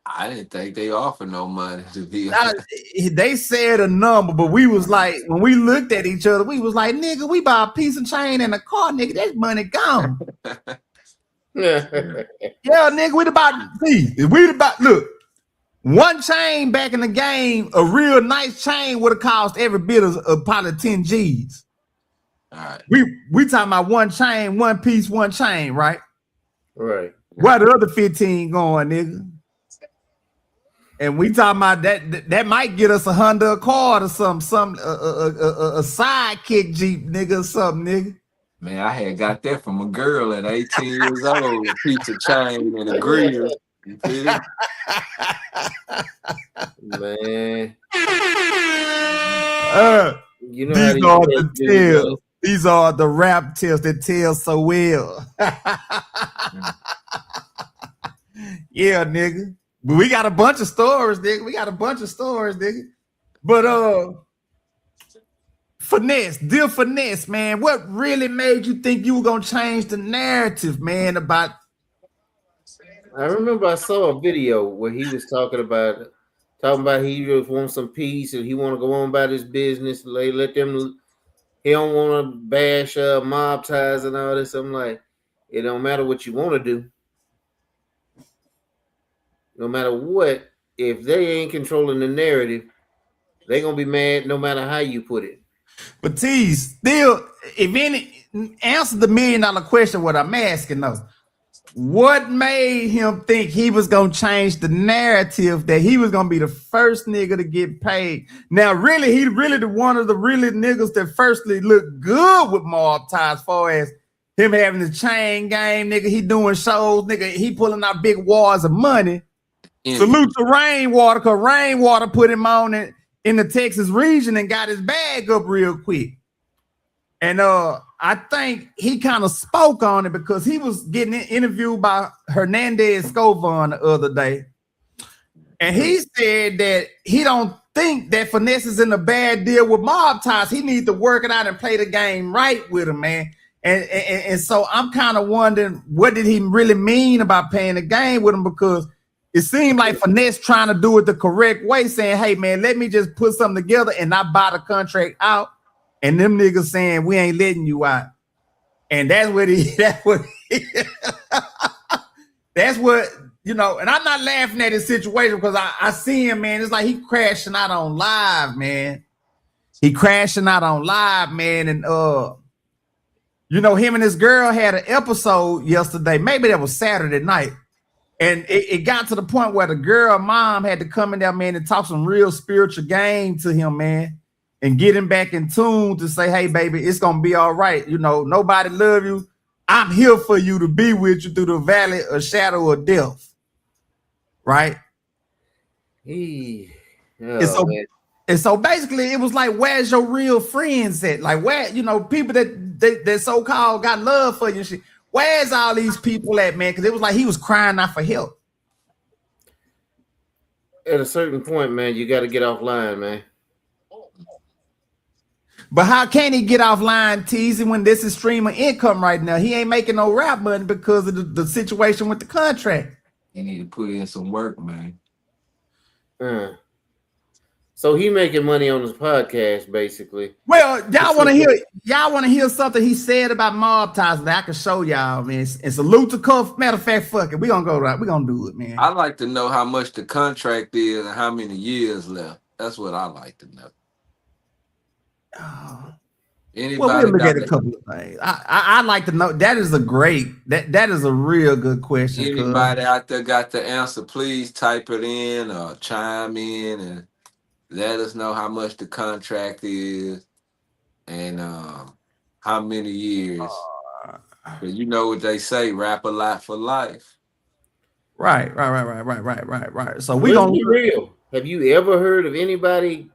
I didn't think they offered no money to be honest. They said a number, but we was like, when we looked at each other, we was like, nigga, we buy a piece of chain and a car, nigga, that money gone. Yeah, nigga, look. One chain back in the game, a real nice chain would have cost every bit of probably 10 G's. All right. We talking about one chain, one piece, one chain, right? Right. Where the other 15 going, nigga? And we talking about that might get us a Honda Accord or something, a sidekick Jeep, nigga, or something, nigga. Man, I had got that from a girl at 18 years old, a piece of chain and a grill. You feel me? Man. You know These are the tales. These are the rap tales that tell so well. Yeah, nigga. But we got a bunch of stories, nigga. But Finesse, dear Finesse, man, what really made you think you were gonna change the narrative, man, about I remember I saw a video where he was talking about he just wants some peace and he want to go on about his business. Let them. He don't want to bash mob ties and all this. I'm like, it don't matter what you want to do. No matter what, if they ain't controlling the narrative, they gonna be mad no matter how you put it. But T, still, if any, answer the $1 million question. What I'm asking though, what made him think he was gonna change the narrative that he was gonna be the first nigga to get paid? Now, really, he really the one of the really niggas that firstly looked good with mob ties, as far as him having the chain game, nigga. He doing shows, nigga. He pulling out big wars of money. Salute to Rainwater, because Rainwater put him on it in the Texas region and got his bag up real quick. And I think he kind of spoke on it because he was getting interviewed by Hernandez Scovon the other day. And he said that he don't think that Finesse is in a bad deal with mob ties. He needs to work it out and play the game right with him, man. And so I'm kind of wondering, what did he really mean about playing the game with him? Because it seemed like Finesse trying to do it the correct way, saying, hey, man, let me just put something together and not buy the contract out. And them niggas saying, we ain't letting you out. And that's what you know, and I'm not laughing at his situation because I see him, man. It's like he crashing out on live, man. He crashing out on live, man. And, you know, him and his girl had an episode yesterday. Maybe that was Saturday night. And it got to the point where the girl mom had to come in there, man, and talk some real spiritual game to him, man. And get him back in tune to say, hey, baby, it's going to be all right. You know, nobody love you. I'm here for you to be with you through the valley of shadow of death. Right? And so basically, it was like, where's your real friends at? Like, where, you know, people that so-called got love for you and shit. Where's all these people at, man? Because it was like he was crying out for help. At a certain point, man, you got to get offline, man. But how can he get offline, teasing, when this is stream of income right now? He ain't making no rap money because of the situation with the contract. He need to put in some work, man. So he making money on his podcast, basically. Well, y'all want to hear something he said about mob ties that I can show y'all, man. And salute to Cuff. Matter of fact, fuck it. We're gonna do it, man. I'd like to know how much the contract is and how many years left. That's what I like to know. Anybody we'll look at a couple of things. I'd like to know. That is a real good question. Anybody out there got the answer? Please type it in or chime in and let us know how much the contract is and how many years. But you know what they say: rap a lot for life. Right. So we gonna be real. Have you ever heard of anybody?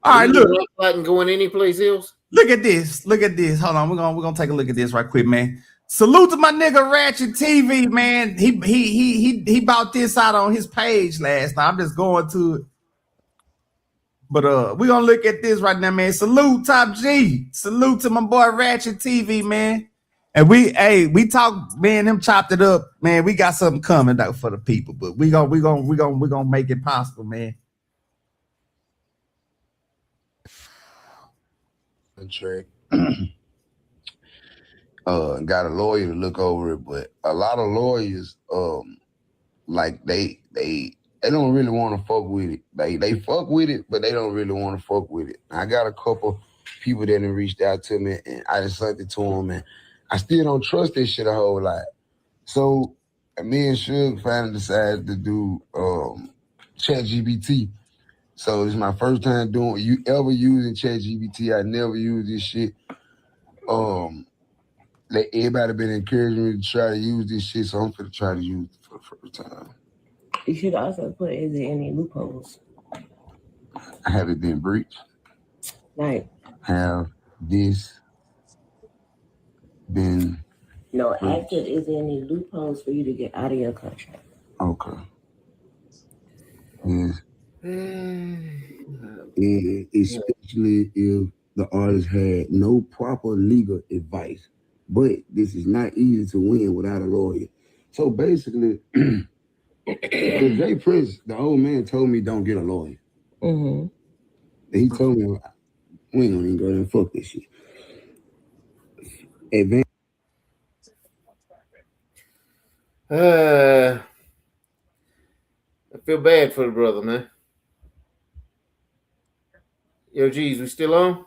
All right, look. And going any place else? Look at this. Hold on, we're gonna take a look at this right quick, man. Salute to my nigga Ratchet TV, man. He bought this out on his page last night. I'm just going to it. But we're gonna look at this right now, man. Salute Top G. Salute to my boy Ratchet TV, man. And we talked, man, him chopped it up, man. We got something coming though for the people, but we gonna make it possible, man. Contract. Got a lawyer to look over it, but a lot of lawyers, like they don't really want to fuck with it. They fuck with it, but they don't really want to fuck with it. I got a couple people that have reached out to me, and I just sent it to them, and I still don't trust this shit a whole lot. So me and Suge finally decided to do ChatGPT. So it's my first time using ChatGPT. I never used this shit. Everybody been encouraging me to try to use this shit, so I'm gonna try to use it for the first time. You should also put, is there any loopholes? Have it been breached? Right. Have this been No, I said, is there any loopholes for you to get out of your contract? Okay. Yes. and especially if the artist had no proper legal advice. But this is not easy to win without a lawyer. So basically, Jay Prince, the old man, told me don't get a lawyer. Mm-hmm. And he told me we ain't gonna even go there and fuck this shit. Advance. I feel bad for the brother, man. Yo, geez, we still on?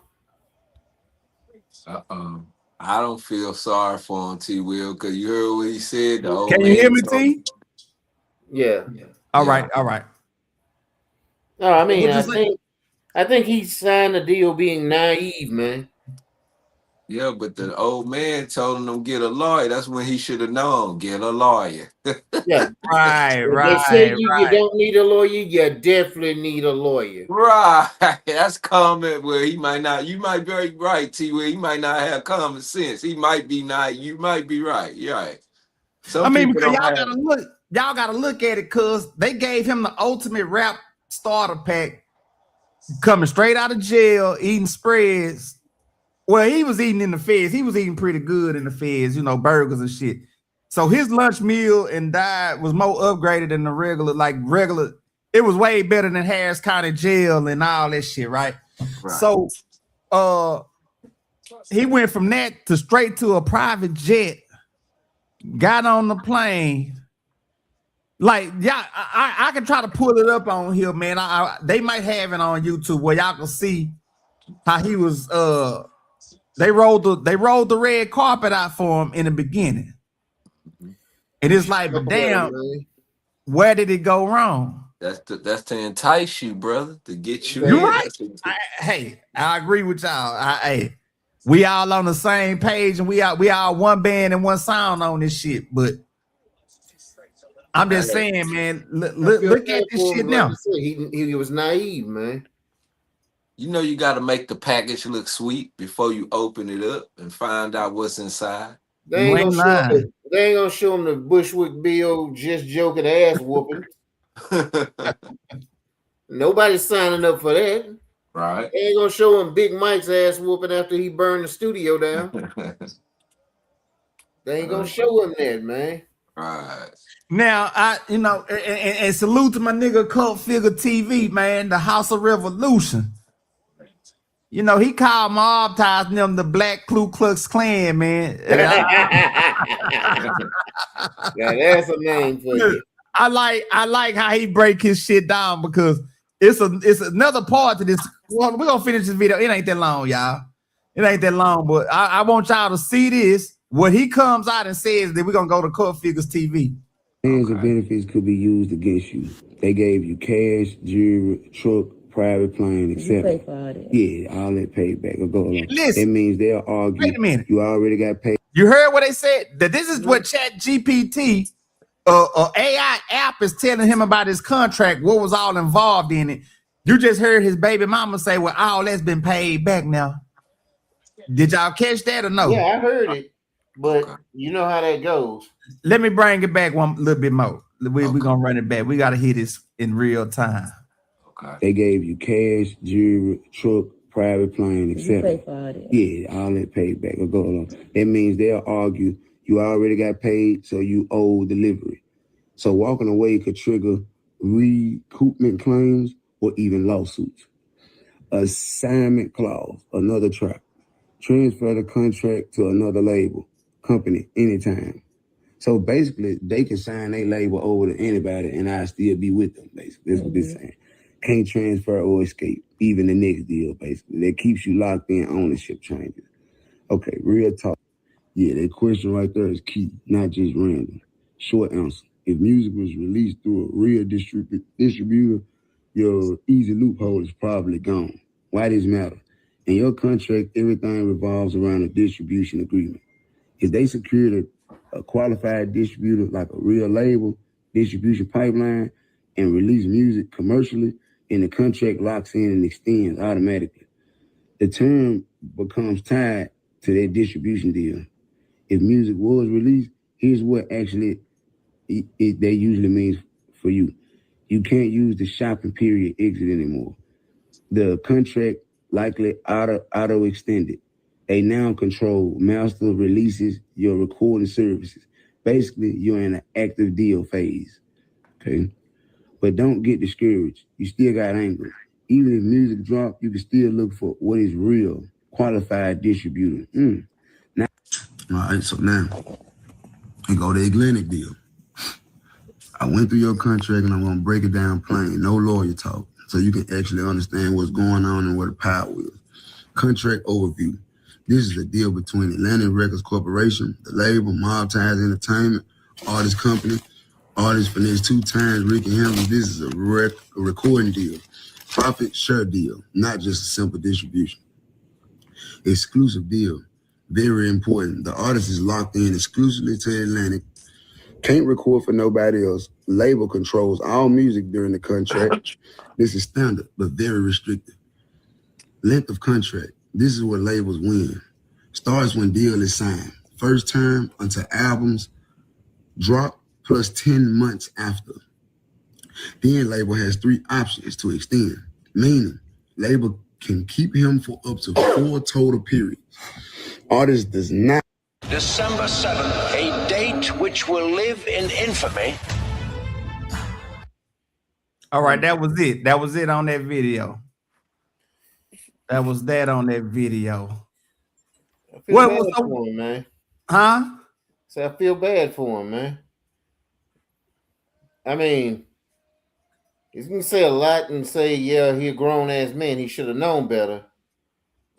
I don't feel sorry for him, T. Will, because you heard what he said. The old Can you hear man me, told T? him. Yeah. All Yeah. right, all right. No, I mean, What'd you I think he signed the deal being naive, man. Yeah, but the old man told him to get a lawyer. That's when he should have known. Get a lawyer. Yeah. Right, If they say right, you right. don't need a lawyer, you definitely need a lawyer. Right. That's comment where he might not. You might be right, T. Where he might not have common sense. He might be not. You might be right. You're right. Some I mean, people because don't y'all gotta look at it, cause they gave him the ultimate rap starter pack, coming straight out of jail, eating spreads. Well, he was eating in the feds. He was eating pretty good in the feds, you know, burgers and shit. So his lunch meal and diet was more upgraded than the regular. It was way better than Harris County Jail and all that shit, right? Right. So he went from that to straight to a private jet, got on the plane. Like, yeah, I can try to pull it up on here, man. They might have it on YouTube where y'all can see how he was they rolled the red carpet out for him in the beginning. And it's like, but damn, where did it go wrong? That's to entice you, brother, to get you. You're right. I agree with y'all. We all on the same page, and we all one band and one sound on this shit. But I'm just saying, man, look at this shit now. He was naive, man. You know, you got to make the package look sweet before you open it up and find out what's inside. They ain't gonna show him the Bushwick Bill just joking ass whooping. Nobody's signing up for that. Right. They ain't gonna show him Big Mike's ass whooping after he burned the studio down. They ain't gonna show him that, man. Right. Now, and salute to my nigga Cult Figure TV, man, the House of Revolution. You know, he called mob ties them the Black Ku Klux Klan, man. Yeah, that's a name for you. I like how he break his shit down, because it's another part to this. Well, we're gonna finish this video. It ain't that long, y'all. It ain't that long, but I want y'all to see this. What he comes out and says that we're gonna go to Cult Figures TV. Plans and benefits could be used against you. They gave you cash, jewelry, truck, private plane, etc. Yeah, all that paid back will go along. Listen, that means they'll argue. Wait a minute. You already got paid. You heard what they said? That this is what ChatGPT, AI app, is telling him about his contract, what was all involved in it. You just heard his baby mama say, well, all that's been paid back now. Did y'all catch that or no? Yeah, I heard it, but you know how that goes. Let me bring it back one little bit more. We're going to run it back. We got to hit this in real time. Okay. They gave you cash, jewelry, truck, private plane, etc. Yeah, all that paid back will go along. That means they'll argue you already got paid, so you owe delivery. So walking away could trigger recoupment claims or even lawsuits. Assignment clause, another trap. Transfer the contract to another label, company, anytime. So basically, they can sign their label over to anybody and I still be with them, basically. That's what they're saying. Can't transfer or escape, even the next deal, basically. That keeps you locked in, ownership changes. Okay, real talk. Yeah, that question right there is key, not just random. Short answer. If music was released through a real distributor, your easy loophole is probably gone. Why does it matter? In your contract, everything revolves around a distribution agreement. If they secured a qualified distributor, like a real label, distribution pipeline, and release music commercially, and the contract locks in and extends automatically. The term becomes tied to that distribution deal. If music was released, here's what actually that usually means for you. You can't use the shopping period exit anymore. The contract likely auto extended. They now control master releases your recording services. Basically, you're in an active deal phase. Okay. But don't get discouraged. You still got angle. Even if music drop, you can still look for what is real, qualified distributor. Now, all right, so now we go to the Atlantic deal. I went through your contract and I'm gonna break it down plain, no lawyer talk, so you can actually understand what's going on and what the power is. Contract overview. This is a deal between Atlantic Records Corporation, the label, Mob Ties Entertainment, artist company, artist finance 2 times, Ricky Henry. This is a recording deal. Profit share deal, not just a simple distribution. Exclusive deal, very important. The artist is locked in exclusively to Atlantic. Can't record for nobody else. Label controls all music during the contract. This is standard, but very restrictive. Length of contract. This is where labels win. Starts when deal is signed. First term until albums drop, plus 10 months after. Then label has 3 options to extend, meaning label can keep him for up to 4 total periods. Artist does not. December 7th, a date which will live in infamy. All right, that was it. That was it on that video. That was that on that video. I feel What bad was for him, man. Huh? So I feel bad for him, man. I mean, he's gonna say a lot and say, yeah, he a grown ass man. He should have known better.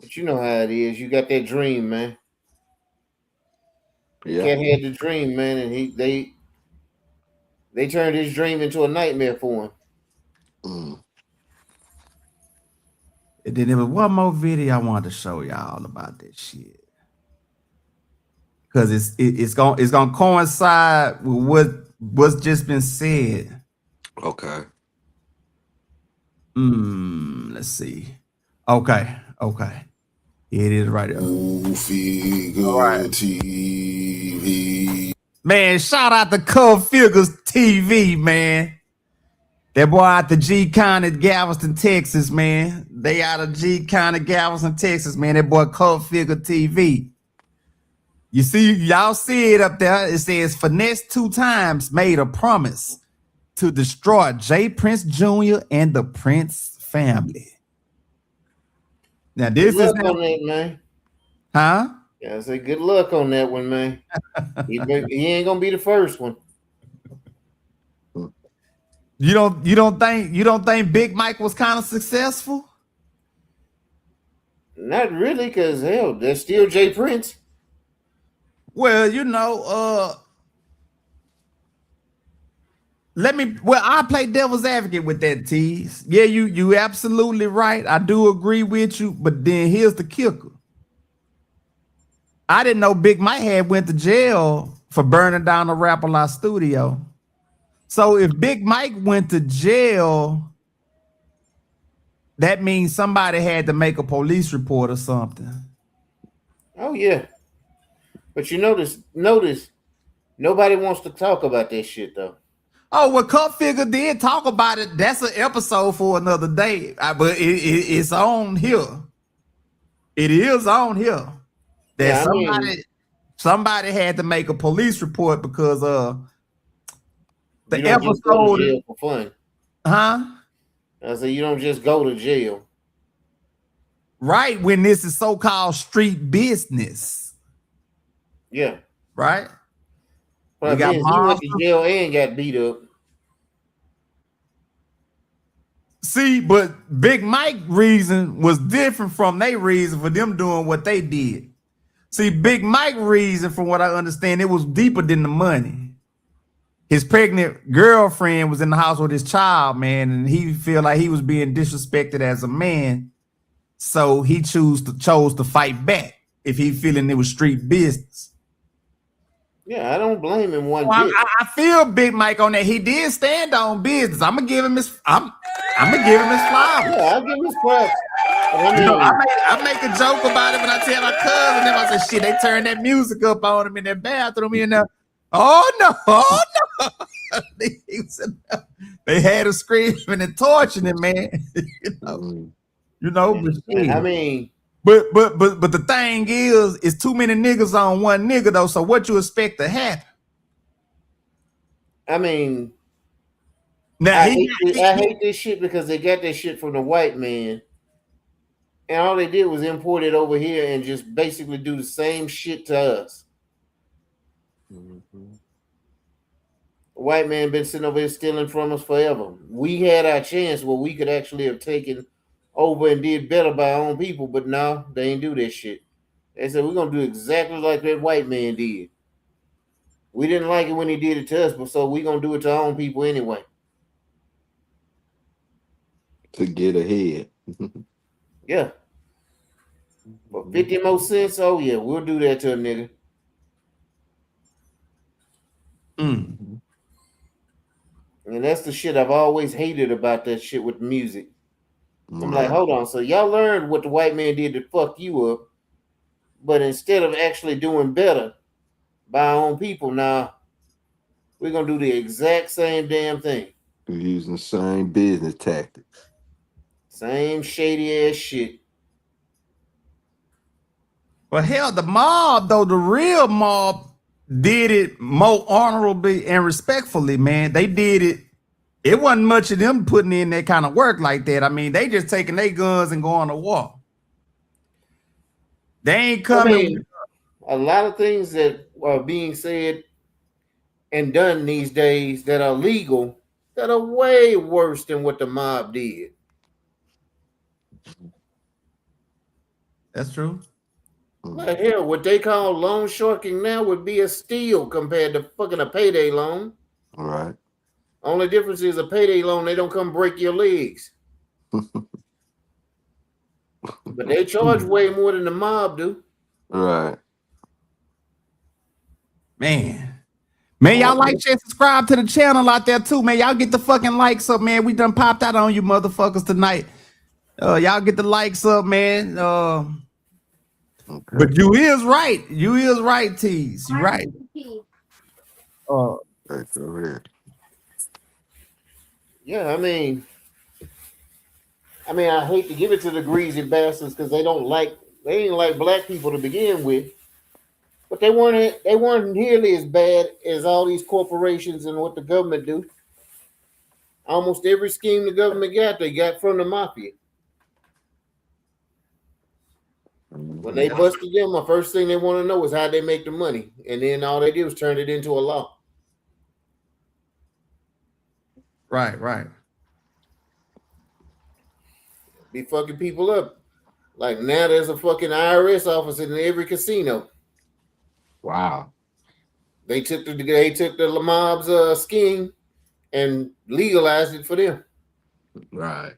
But you know how it is. You got that dream, man. Yeah. Cat had the dream, man, and they turned his dream into a nightmare for him. And then there was one more video I wanted to show y'all about this shit. Because it's gonna coincide with what's just been said. Okay. Let's see. Okay. Here it is right there. All right. TV. Man, shout out to Cub Figures TV, man. That boy out the G County, Galveston, Texas, man. They out of G County, Galveston, Texas, man. That boy Cub Figure TV. You see, y'all see it up there. It says Finesse 2 times made a promise to destroy J. Prince Jr. and the Prince family. Now this Good is luck on that, man. Huh? Yeah, I say good luck on that one, man. he ain't gonna be the first one. You don't think Big Mike was kind of successful? Not really, because hell, there's still J. Prince. Well, I play devil's advocate with that, tease. Yeah, you absolutely right. I do agree with you, but then here's the kicker. I didn't know Big Mike had went to jail for burning down the Rap-A-Lot studio. So if Big Mike went to jail, that means somebody had to make a police report or something. Oh yeah. But you notice, nobody wants to talk about that shit though. Oh, well, Cup Figure did talk about it. That's an episode for another day. But it's on here. It is on here. That somebody had to make a police report because the episode jail for fun. Huh? I said you don't just go to jail. Right, when this is so-called street business. Yeah. Right? But got he went to jail and got beat up. See, but Big Mike reason was different from their reason for them doing what they did. See, Big Mike reason, from what I understand, it was deeper than the money. His pregnant girlfriend was in the house with his child, man, and he feel like he was being disrespected as a man. So he chose to fight back if he feeling it was street business. Yeah, I don't blame him one bit. I feel Big Mike on that. He did stand on business. I'm gonna give him his flowers. Yeah, I'll give him his props. I make a joke about it when I tell my cousin them. I say, shit, they turned that music up on him in their bathroom. You know, oh no. They had him screaming and torturing him, man. You know, but shit. I mean, but the thing is, it's too many niggas on one nigga though. So what you expect to happen? I mean, Now I hate this shit because they got that shit from the white man, and all they did was import it over here and just basically do the same shit to us. Mhm. The white man been sitting over here stealing from us forever. We had our chance where we could actually have taken over and did better by our own people, but no, they ain't do that shit. They said we're gonna do exactly like that white man did. We didn't like it when he did it to us, but so we're gonna do it to our own people anyway. To get ahead. Yeah. For 50 more cents, oh yeah, we'll do that to a nigga. Mm. And that's the shit I've always hated about that shit with music. I'm like, Right. hold on. So y'all learned what the white man did to fuck you up, but instead of actually doing better by our own people, now we're gonna do the exact same damn thing. We're using the same business tactics. Same shady ass shit. Well, hell, the mob though, the real mob did it more honorably and respectfully, man. They did it. It wasn't much of them putting in that kind of work like that. I mean, they just taking their guns and going to war. They ain't coming. I mean, a lot of things that are being said and done these days that are legal that are way worse than what the mob did. That's true. Like hell, what they call loan sharking now would be a steal compared to fucking a payday loan. All right. Only difference is a payday loan, they don't come break your legs. But they charge way more than the mob do. Right. Man, y'all like, share, subscribe to the channel out there too, man. Y'all get the fucking likes up, man. We done popped out on you motherfuckers tonight. Y'all get the likes up, man. Okay. But you is right. You is right, Tease. You right. Right over here. Yeah, I mean, I hate to give it to the greasy bastards because they ain't like black people to begin with. But they weren't nearly as bad as all these corporations and what the government do. Almost every scheme the government got, they got from the mafia. When they busted them, the first thing they want to know is how they make the money. And then all they did was turn it into a law. Right. Be fucking people up. Like now there's a fucking IRS office in every casino. Wow. They took the mob's scheme and legalized it for them. Right.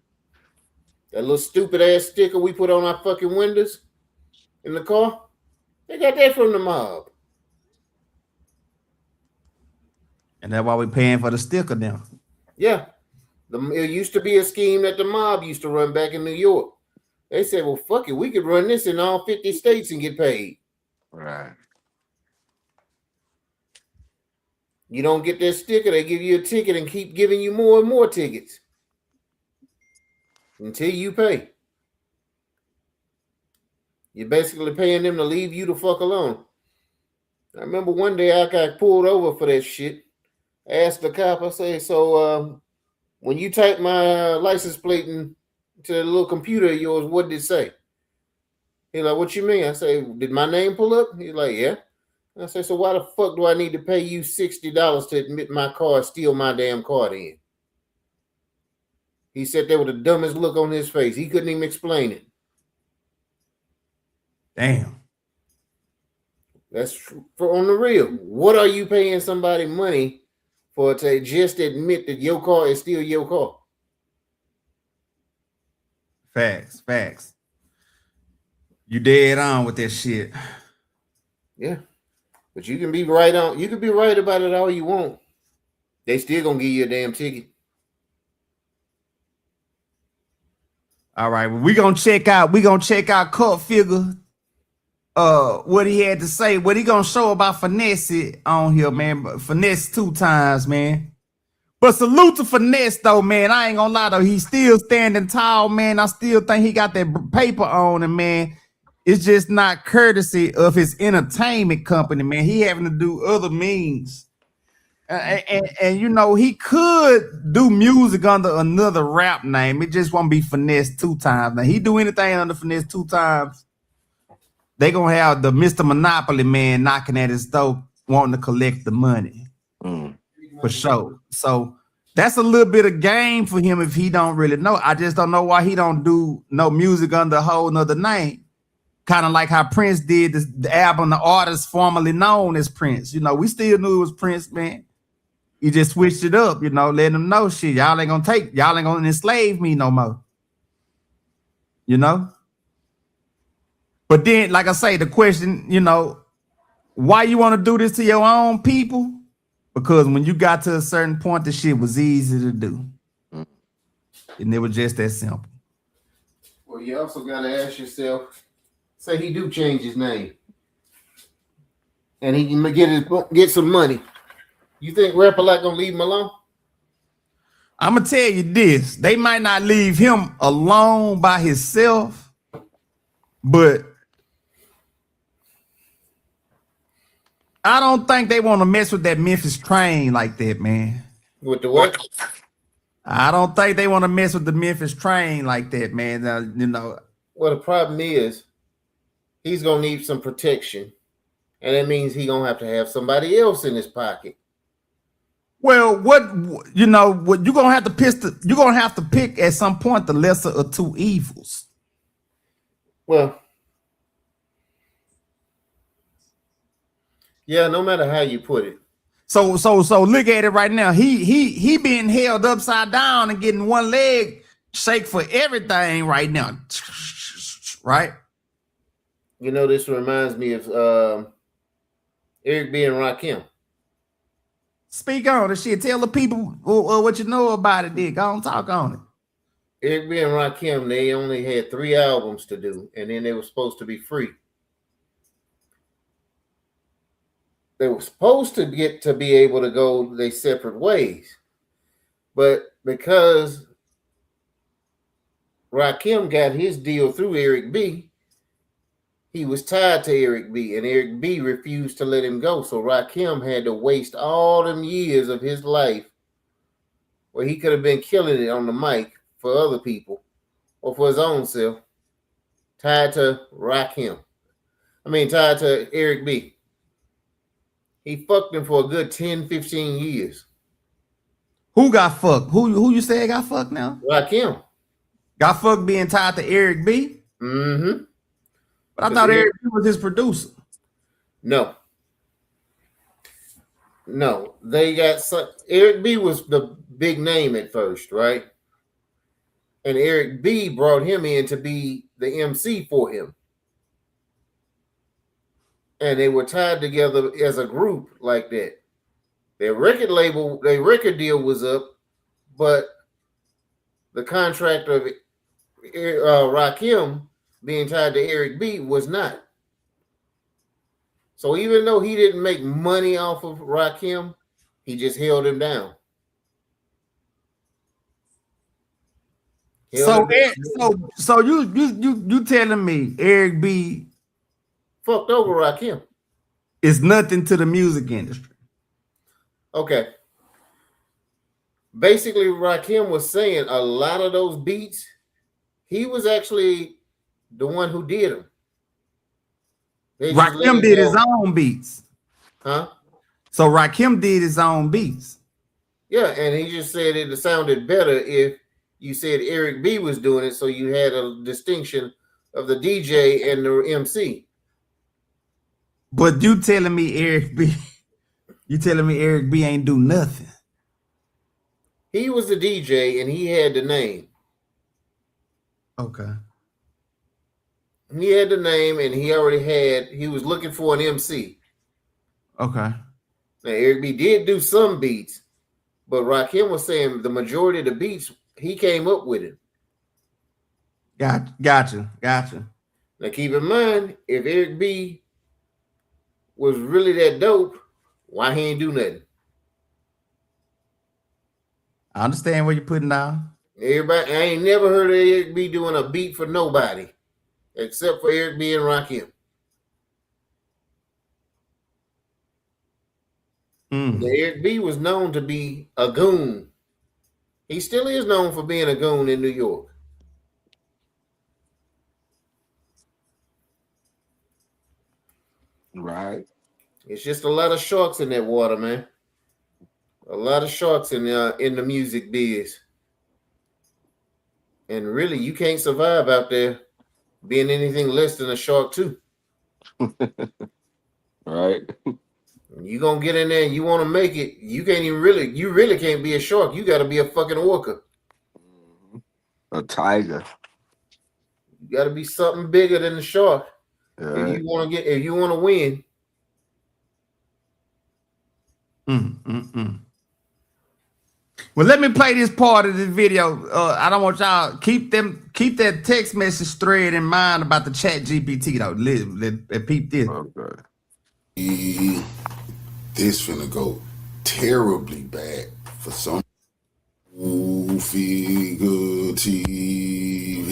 That little stupid ass sticker we put on our fucking windows in the car, they got that from the mob. And that's why we paying for the sticker now. Yeah. It used to be a scheme that the mob used to run back in New York. They said, well, fuck it, we could run this in all 50 states and get paid. Right. You don't get that sticker, they give you a ticket and keep giving you more and more tickets until you pay. You're basically paying them to leave you the fuck alone. I remember one day I got pulled over for that shit. I asked the cop, I say, so when you type my license plate into the little computer of yours, what did it say? He's like, what you mean? I say, did my name pull up? He's like, yeah. I say, so why the fuck do I need to pay you $60 to admit my car, steal my damn card in? He sat there with the dumbest look on his face. He couldn't even explain it. Damn. That's for on the real. What are you paying somebody money for to just admit that your car is still your car? Facts. You dead on with that shit. Yeah. But you can be right on. You can be right about it all you want. They still gonna give you a damn ticket. All right, well, we gonna check out Cult Figure. What he had to say, what he gonna show about Finesse on here, man. Finesse 2 times, man. But salute to Finesse though, man. I ain't gonna lie though. He's still standing tall, man. I still think he got that paper on him, man. It's just not courtesy of his entertainment company, man. He having to do other means. And you know, he could do music under another rap name. It just won't be Finesse 2 times. Now, he do anything under Finesse 2 times, they gonna have the Mr. Monopoly man knocking at his door, wanting to collect the money. For sure. So that's a little bit of game for him if he don't really know. I just don't know why he don't do no music under a whole nother name. Kind of like how Prince did the album, the artist formerly known as Prince. You know, we still knew it was Prince, man. He just switched it up, you know, letting them know shit. Y'all ain't gonna enslave me no more. You know? But then, like I say, the question, you know, why you want to do this to your own people? Because when you got to a certain point, the shit was easy to do. And it was just that simple. Well, you also got to ask yourself, say he do change his name. And he can get some money. You think Rap-A-Lot gonna leave him alone? I'm gonna tell you this. They might not leave him alone by himself, but I don't think they want to mess with that Memphis train like that, man. With the what? I don't think they want to mess with the Memphis train like that, man. You know. Well, the problem is he's gonna need some protection, and that means he's gonna have somebody else in his pocket. Well, what you know, what you're gonna have to pick at some point the lesser of two evils. Well, yeah, no matter how you put it. So look at it right now. He being held upside down and getting one leg shake for everything right now. Right? You know, this reminds me of Eric B and Rakim. Speak on it, shit. Tell the people what you know about it, Dick. Go on, talk on it. Eric B and Rakim, they only had 3 albums to do, and then they were supposed to be free. They were supposed to get to be able to go their separate ways. But because Rakim got his deal through Eric B, he was tied to Eric B, and Eric B refused to let him go. So Rakim had to waste all them years of his life where he could have been killing it on the mic for other people or for his own self, tied to tied to Eric B. He fucked him for a good 10, 15 years. Who got fucked? Who you say got fucked now? Rakim. Got fucked being tied to Eric B? Mm-hmm. But I thought Eric B was his producer. No, they got Eric B was the big name at first, right? And Eric B brought him in to be the MC for him. And they were tied together as a group like that. Their record label, their record deal was up, but the contract of Rakim being tied to Eric B was not. So even though he didn't make money off of Rakim, he just held him down. So you telling me Eric B fucked over Rakim is nothing to the music industry? Okay. Basically, Rakim was saying a lot of those beats, he was actually the one who did them. Rakim did his own beats. Huh? So Rakim did his own beats. Yeah, and he just said it sounded better if you said Eric B was doing it, so you had a distinction of the DJ and the MC. But you telling me Eric B ain't do nothing. He was the DJ and he had the name. Okay. He had the name and he was looking for an MC. Okay. Now Eric B did do some beats, but Rakim was saying the majority of the beats he came up with it. Gotcha. Now keep in mind, if Eric B was really that dope, why he ain't do nothing? I understand what you're putting down. Everybody, I ain't never heard of Eric B doing a beat for nobody except for Eric B and Rakim. Eric B was known to be a goon. He still is known for being a goon in New York. Right. It's just a lot of sharks in that water, man. A lot of sharks in the music biz. And really, you can't survive out there being anything less than a shark too. Right. You gonna get in there and you want to make it. You really can't be a shark. You got to be a fucking orca. A tiger. You got to be something bigger than the shark. Right. If you want to win. Well, let me play this part of the video. I don't want y'all keep that text message thread in mind about the Chat GPT though. Let peep this. Okay. This finna go terribly bad for some. Figure TV.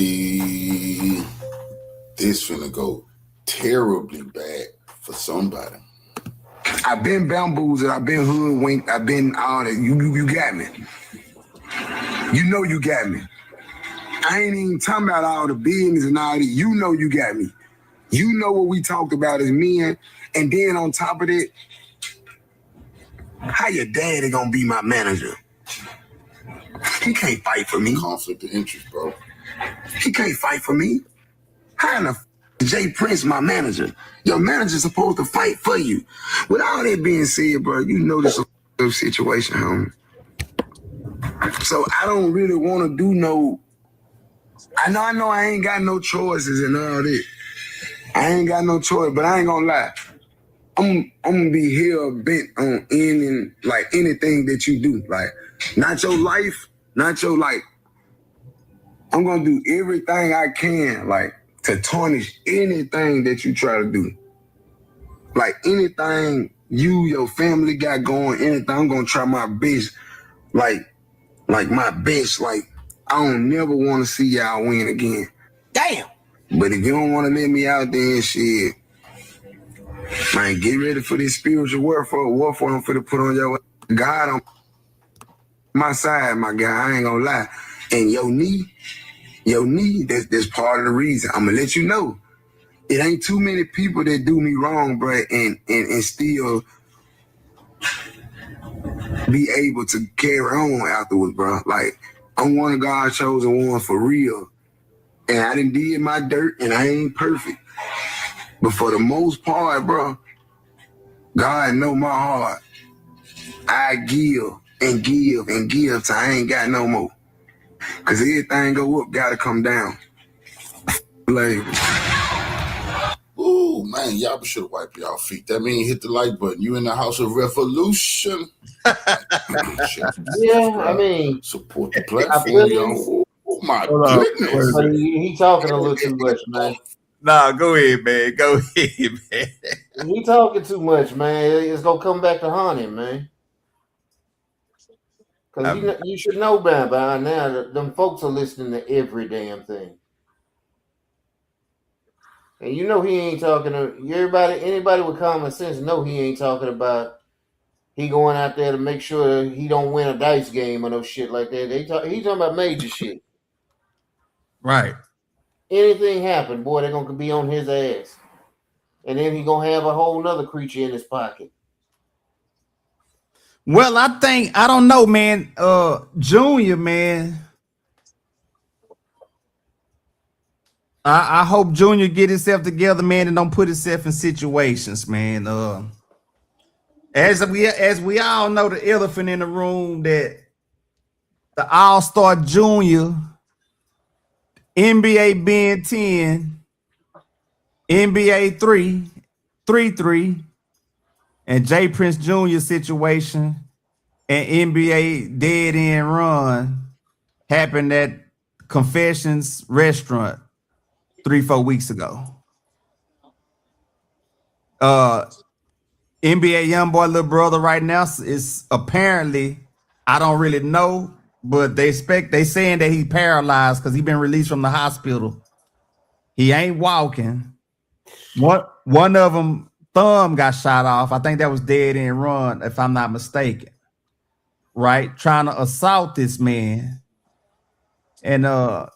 This finna go terribly bad for somebody. I've been bamboozled, I've been hoodwinked, I've been all that. You got me. You know you got me. I ain't even talking about all the business and all that. You know you got me. You know what we talked about as men. And then on top of it, how your daddy gonna be my manager? He can't fight for me. Conflict of interest, bro. He can't fight for me. How in the Jay Prince my manager? Your manager's supposed to fight for you. With all that being said, bro, you know this is a situation, homie. So I don't really want to do no. I know I ain't got no choices and all that. I ain't got no choice, but I ain't gonna lie. I'm gonna be hell bent on ending like anything that you do. Like, not your life, not your like. I'm gonna do everything I can, like, to tarnish anything that you try to do. Like anything your family got going, anything, I'm gonna try my best. Like my best. Like, I don't never want to see y'all win again. Damn. But if you don't want to let me out there and shit, man, get ready for this spiritual warfare I'm finna put on your God on my side, my guy. I ain't gonna lie. And your knee, that's part of the reason. I'm gonna let you know. It ain't too many people that do me wrong, bro, and still be able to carry on afterwards, bro. Like, I'm one of God's chosen ones for real. And I done did my dirt, and I ain't perfect. But for the most part, bro, God know my heart. I give and give and give till I ain't got no more. Cause everything go up, gotta come down. Like, Ooh, man, y'all should have wiped y'all feet. That mean hit the like button. You in the house of revolution. Yeah, I mean, support the platform, y'all. Oh my goodness. But he talking a little too much, man. Nah, go ahead, man. Go ahead, man. He talking too much, man. It's gonna come back to haunt him, man. Because you should know by now that them folks are listening to every damn thing. And you know he ain't talking to anybody with common sense know he ain't talking about he going out there to make sure he don't win a dice game or no shit like that. He talking about major shit. Right. Anything happen, boy, they're gonna be on his ass. And then he gonna have a whole nother creature in his pocket. Well, I don't know, man. Junior, man. I hope Junior get himself together, man, and don't put himself in situations, man. As we all know, the elephant in the room, that the All-Star Junior, NBA Ben 10, NBA 3-3, and Jay Prince Jr. situation and NBA dead end run happened at Confessions Restaurant 3-4 weeks ago. NBA YoungBoy little brother right now is apparently, I don't really know, but they saying that he's paralyzed because he been released from the hospital. He ain't walking. One of them thumb got shot off. I think that was dead end run, if I'm not mistaken. Right, trying to assault this man. And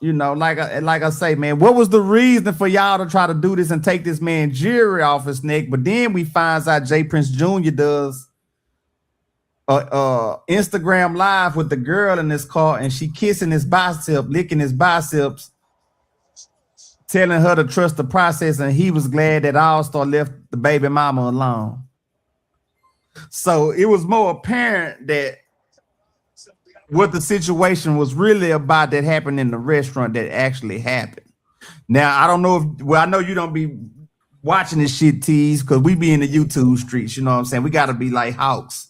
you know, like I say, man, what was the reason for y'all to try to do this and take this man jury off his neck? But then we finds out Jay Prince Jr. does Instagram live with the girl in this car, and she kissing his bicep, licking his biceps, telling her to trust the process, and he was glad that All-Star left the baby mama alone. So it was more apparent that what the situation was really about that happened in the restaurant that actually happened. Now, I don't know if, well, I know you don't be watching this shit, Tease, because we be in the YouTube streets, you know what I'm saying? We got to be like hawks,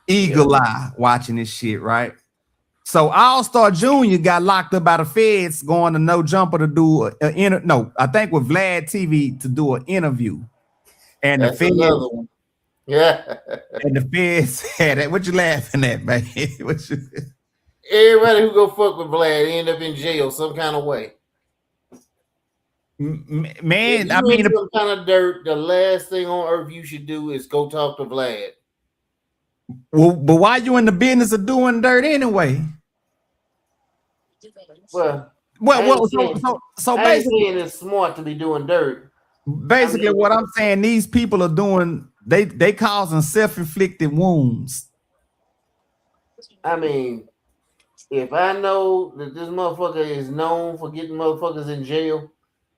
eagle eye watching this shit, right? So All-Star Jr. got locked up by the feds going to No Jumper to do I think with Vlad TV to do an interview. And That's the feds, another one. Yeah. and the feds had it. What you laughing at, man? Everybody who go fuck with Vlad end up in jail some kind of way. Man, I mean, some kind of dirt. The last thing on earth you should do is go talk to Vlad. Well, but why you in the business of doing dirt anyway? Well, so I ain't saying it's smart to be doing dirt. Basically, what I'm saying, these people are doing, they causing self-inflicted wounds. I mean, if I know that this motherfucker is known for getting motherfuckers in jail,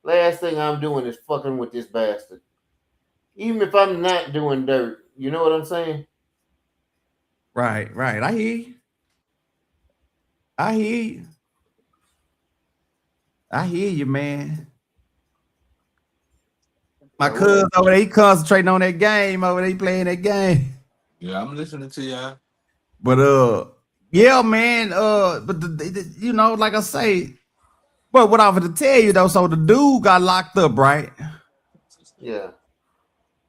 last thing I'm doing is fucking with this bastard. Even if I'm not doing dirt, you know what I'm saying? Right. I hear you, man. My cousin over there, he concentrating on that game over there, he playing that game. Yeah, I'm listening to y'all. But yeah, man. But you know, like I say, but what I was to tell you though, so the dude got locked up, right? Yeah.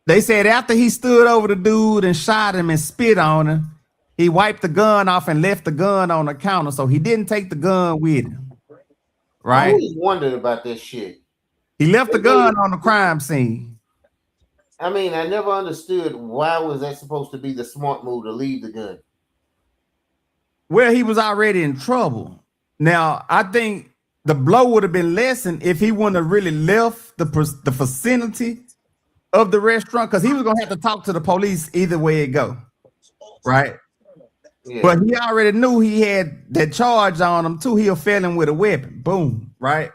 They said after he stood over the dude and shot him and spit on him, he wiped the gun off and left the gun on the counter, so he didn't take the gun with him. Right? I always wondered about this shit. He left the gun on the crime scene. I mean, I never understood why was that supposed to be the smart move to leave the gun. Well, he was already in trouble. Now, I think the blow would have been lessened if he wouldn't have really left the vicinity of the restaurant, because he was gonna have to talk to the police either way it go. Right? Yeah. But he already knew he had that charge on him too. He a felon with a weapon. Boom. Right?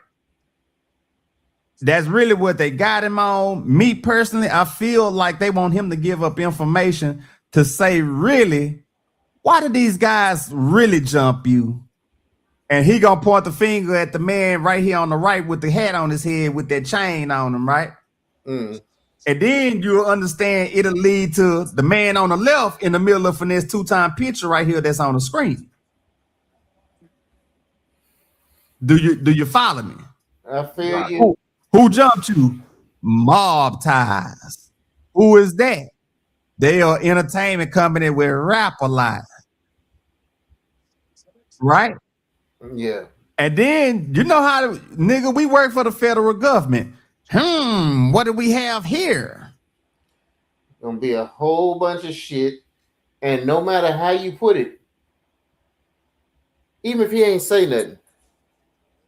That's really what they got him on. Me personally, I feel like they want him to give up information to say, really, why did these guys really jump you? And he gonna point the finger at the man right here on the right with the hat on his head with that chain on him, right? Mm. And then you'll understand it'll lead to the man on the left in the middle of Finesse two-time picture right here that's on the screen. Do you follow me? I feel you. Who jumped you? Mob Ties. Who is that? They are entertainment company with rap a lot. Right? Yeah. And then you know how nigga, we work for the federal government. What do we have here? Gonna be a whole bunch of shit, and no matter how you put it, even if he ain't say nothing,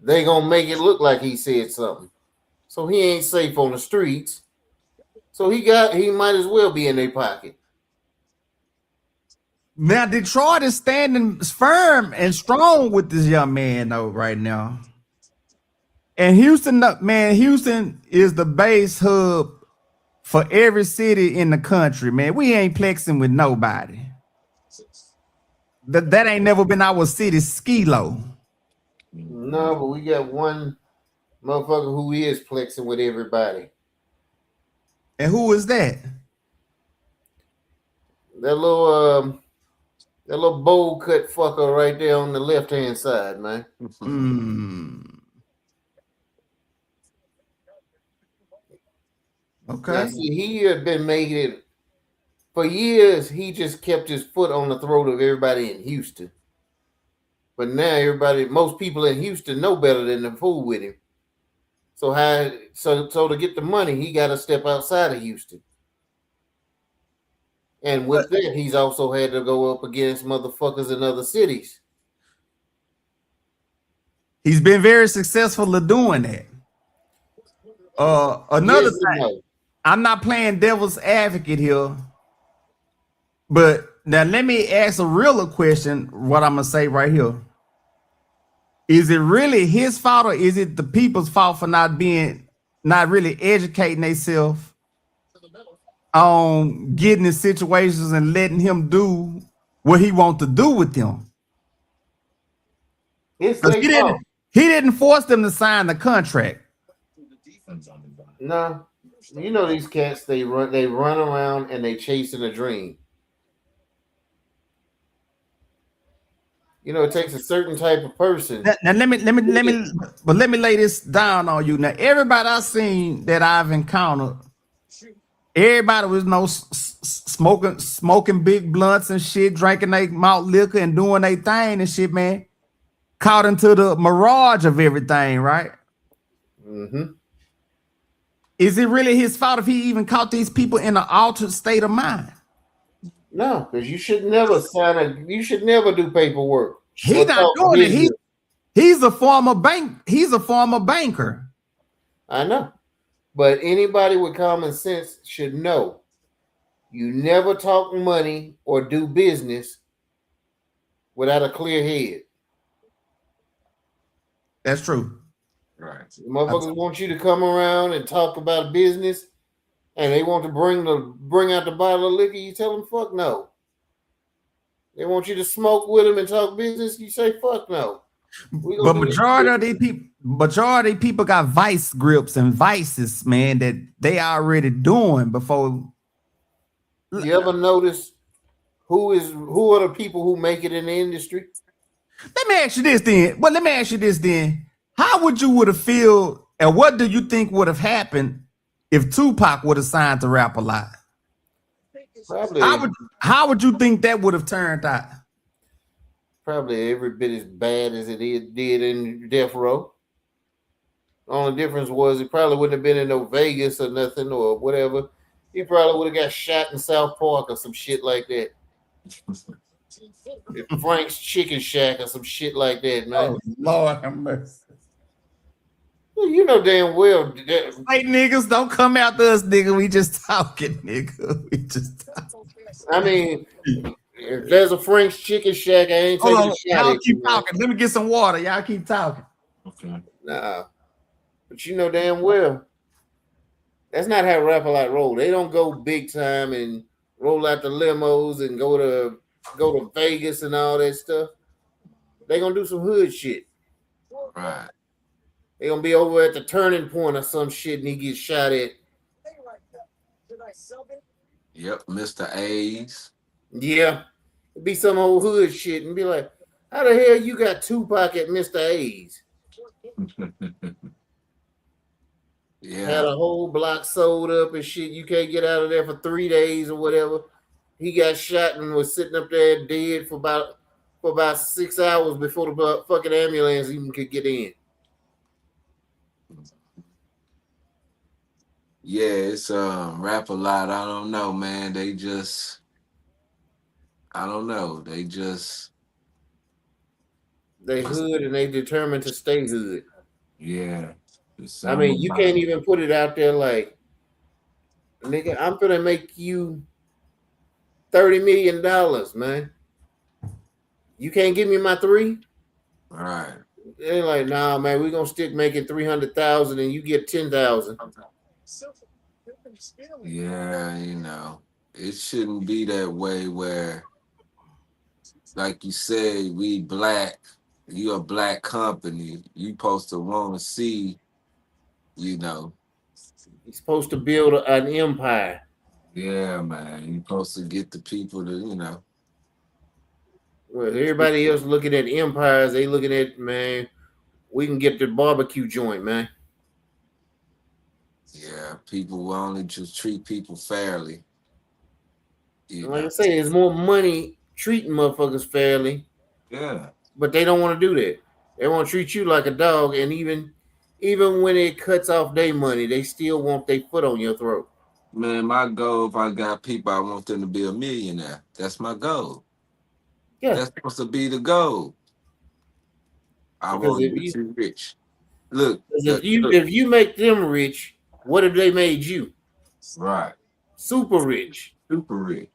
they gonna make it look like he said something. So he ain't safe on the streets. So he might as well be in their pocket. Now Detroit is standing firm and strong with this young man though right now. And Houston is the base hub for every city in the country, man. We ain't plexing with nobody. That ain't never been our city skilo. No, but we got one motherfucker who is plexing with everybody. And who is that? That little bowl cut fucker right there on the left-hand side, man. Okay. Now, see, he had been making it for years. He just kept his foot on the throat of everybody in Houston. But now most people in Houston know better than to fool with him. So to get the money, he got to step outside of Houston. And with that, he's also had to go up against motherfuckers in other cities. He's been very successful at doing that. Another thing, I'm not playing devil's advocate here, but now let me ask a realer question. What I'm gonna say right here: is it really his fault, or is it the people's fault for not really educating themselves on getting in situations and letting him do what he wants to do with them? He didn't force them to sign the contract. No, you know these cats. They run around and they chasing a dream. You know, it takes a certain type of person. Now let me lay this down on you. Now, everybody I've seen that I've encountered, everybody was smoking big blunts and shit, drinking their malt liquor and doing their thing and shit, man. Caught into the mirage of everything, right? Mm-hmm. Is it really his fault if he even caught these people in an altered state of mind? No, because you should never you should never do paperwork. He's not doing it. He's a former banker. I know. But anybody with common sense should know you never talk money or do business without a clear head. That's true. Right. The motherfuckers want you to come around and talk about business, and they want to bring out the bottle of liquor. You tell them fuck no. They want you to smoke with them and talk business. You say fuck no. But majority of people got vice grips and vices, man, that they already doing before. You ever notice who are the people who make it in the industry? Let me ask you this then. How would you have feel, and what do you think would have happened if Tupac would have signed to Rap a Lot? Probably. How would you think that would have turned out? Probably every bit as bad as it did in Death Row. The only difference was it probably wouldn't have been in no Vegas or nothing or whatever. He probably would have got shot in South Park or some shit like that. Frank's Chicken Shack or some shit like that, man. Oh, Lord have mercy. You know damn well. Hey, niggas, don't come after us, nigga. We just talking, nigga. We just talking. I mean, if there's a Frank's Chicken Shack, I ain't taking a shot. Y'all keep talking. Let me get some water. Y'all keep talking. Okay. Nah. But you know damn well. That's not how Rap a Lot roll. They don't go big time and roll out the limos and go to Vegas and all that stuff. They gonna do some hood shit. Right. They gonna be over at the turning point or some shit and he gets shot at. Yep, Mr. A's. Yeah. It'd be some old hood shit and be like, how the hell you got Tupac at Mr. A's? Yeah. Had a whole block sold up and shit. You can't get out of there for 3 days or whatever. He got shot and was sitting up there dead for about 6 hours before the fucking ambulance even could get in. Yeah, it's Rap a Lot. I don't know, man. They hood and they determined to stay hood. Yeah. I mean, you can't even put it out there like, nigga, I'm gonna make you $30 million, man. You can't give me my 3? All right. They're like, nah, man, we're gonna stick making 300,000 and you get 10,000. Yeah, you know, it shouldn't be that way where, like you said, we black, you a black company, you supposed to want to see, you know. You're supposed to build an empire. Yeah, man, you're supposed to get the people to, you know. Well, everybody else looking at empires, they looking at, man, we can get the barbecue joint, man. Yeah, people will only just treat people fairly. Like I say, there's more money treating motherfuckers fairly. Yeah. but they don't want to do that. They want to treat you like a dog, and even when it cuts off their money, they still want their foot on your throat. Man, my goal, if I got people, I want them to be a millionaire. That's my goal. Yeah, That's supposed to be the goal. I because want you to be rich. Look, if you make them rich, what have they made you? Right. Super rich. Super rich.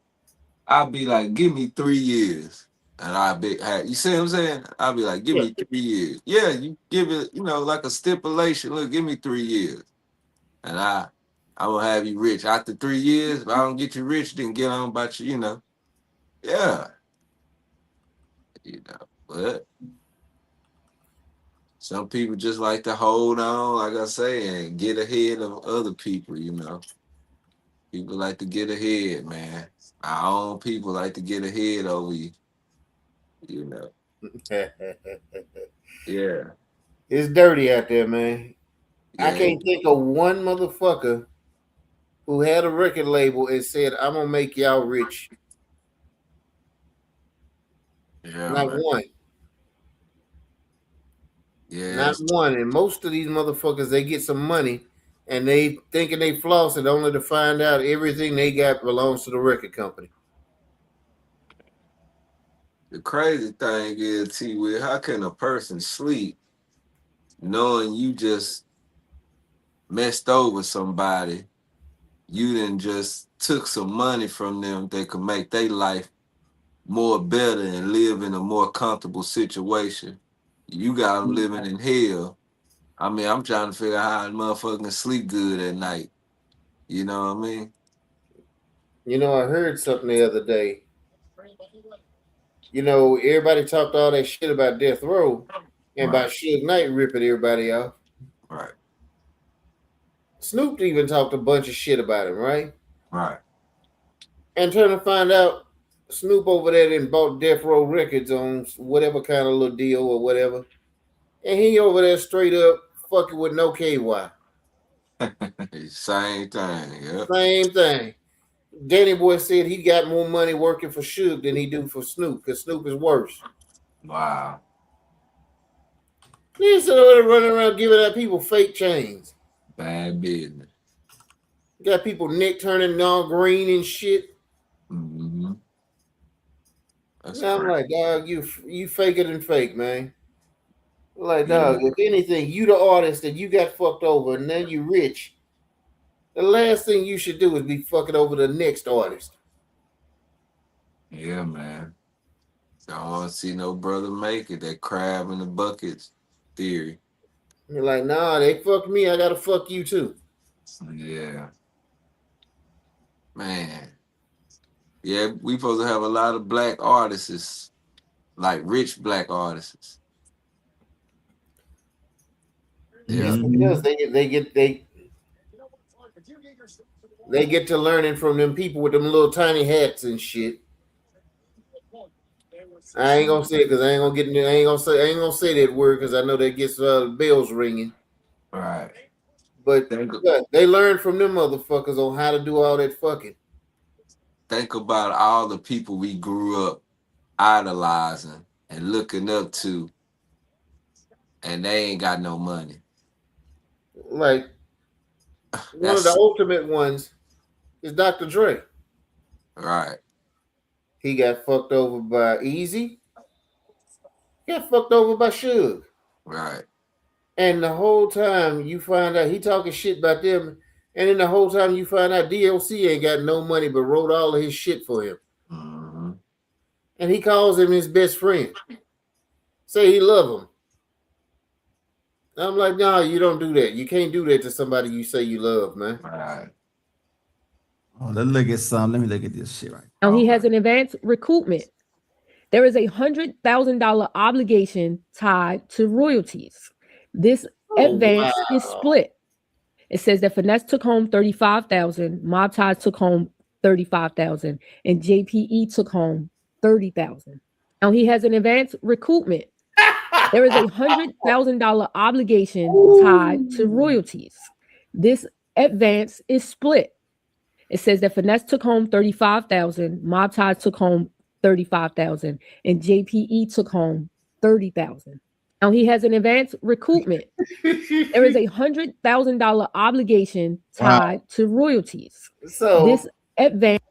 I'll be like, give me 3 years. And I'll be, you see what I'm saying? I'll be like, give me 3 years. Yeah, you give it, like a stipulation. Look, give me 3 years. And I will have you rich. After 3 years, if I don't get you rich, then get on about you, Yeah. But some people just like to hold on, like I say, and get ahead of other people, People like to get ahead, man. Our own people like to get ahead over you, Yeah. It's dirty out there, man. Yeah. I can't think of one motherfucker who had a record label and said, I'm gonna make y'all rich. Yeah, Not man. one. Yeah. Not one. And most of these motherfuckers, they get some money and they thinking they floss it only to find out everything they got belongs to the record company. The crazy thing is, T-Will, how can a person sleep knowing you just messed over somebody? You then just took some money from them that could make their life more better and live in a more comfortable situation. You got them living in hell. I mean, I'm trying to figure out how a motherfucker can sleep good at night. You know what I mean? I heard something the other day. Everybody talked all that shit about Death Row and about Suge Knight ripping everybody off. Right. Snoop even talked a bunch of shit about him, right? Right. And turn to find out, Snoop over there and bought Death Row Records on whatever kind of little deal or whatever. And he over there straight up fucking with no KY. Same thing, yeah. Same thing. Danny Boy said he got more money working for Suge than he do for Snoop, because Snoop is worse. Wow. He's running around giving out people fake chains. Bad business. Got people neck turning all green and shit. Mm-hmm. I'm like, dog, you faker than fake, man. Like, dog, if anything, you the artist that you got fucked over and then you rich. The last thing you should do is be fucking over the next artist. Yeah, man. Don't want to see no brother make it. That crab in the buckets theory. You're like, nah, they fucked me. I gotta fuck you too. Yeah. Man. Yeah, we supposed to have a lot of black artists, like rich black artists. Yeah. Because they get to learning from them people with them little tiny hats and shit. I ain't gonna say it because I ain't gonna say that word because I know that gets bells ringing. Right. But they learn from them motherfuckers on how to do all that fucking. Think about all the people we grew up idolizing and looking up to, and they ain't got no money. Like one of the ultimate ones is Dr. Dre. Right. He got fucked over by Easy. He got fucked over by Suge. Right. And the whole time you find out he talking shit about them, and then the whole time you find out DLC ain't got no money but wrote all of his shit for him. Mm-hmm. And he calls him his best friend. Say he love him. I'm like, no, you don't do that. You can't do that to somebody you say you love, man. Right. Oh, let's look at some. Let me look at this shit right now. He has an advanced recoupment. There is $100,000 obligation tied to royalties. This advance is split. It says that Finesse took home $35,000, Mob Ties took home $35,000, and JPE took home $30,000. Now he has an advance recoupment. There is $100,000 obligation tied to royalties. This advance is split. It says that Finesse took home $35,000, Mob Ties took home $35,000, and JPE took home $30,000. Now he has an advanced recoupment. There is a $100,000 obligation tied to royalties. So this advance.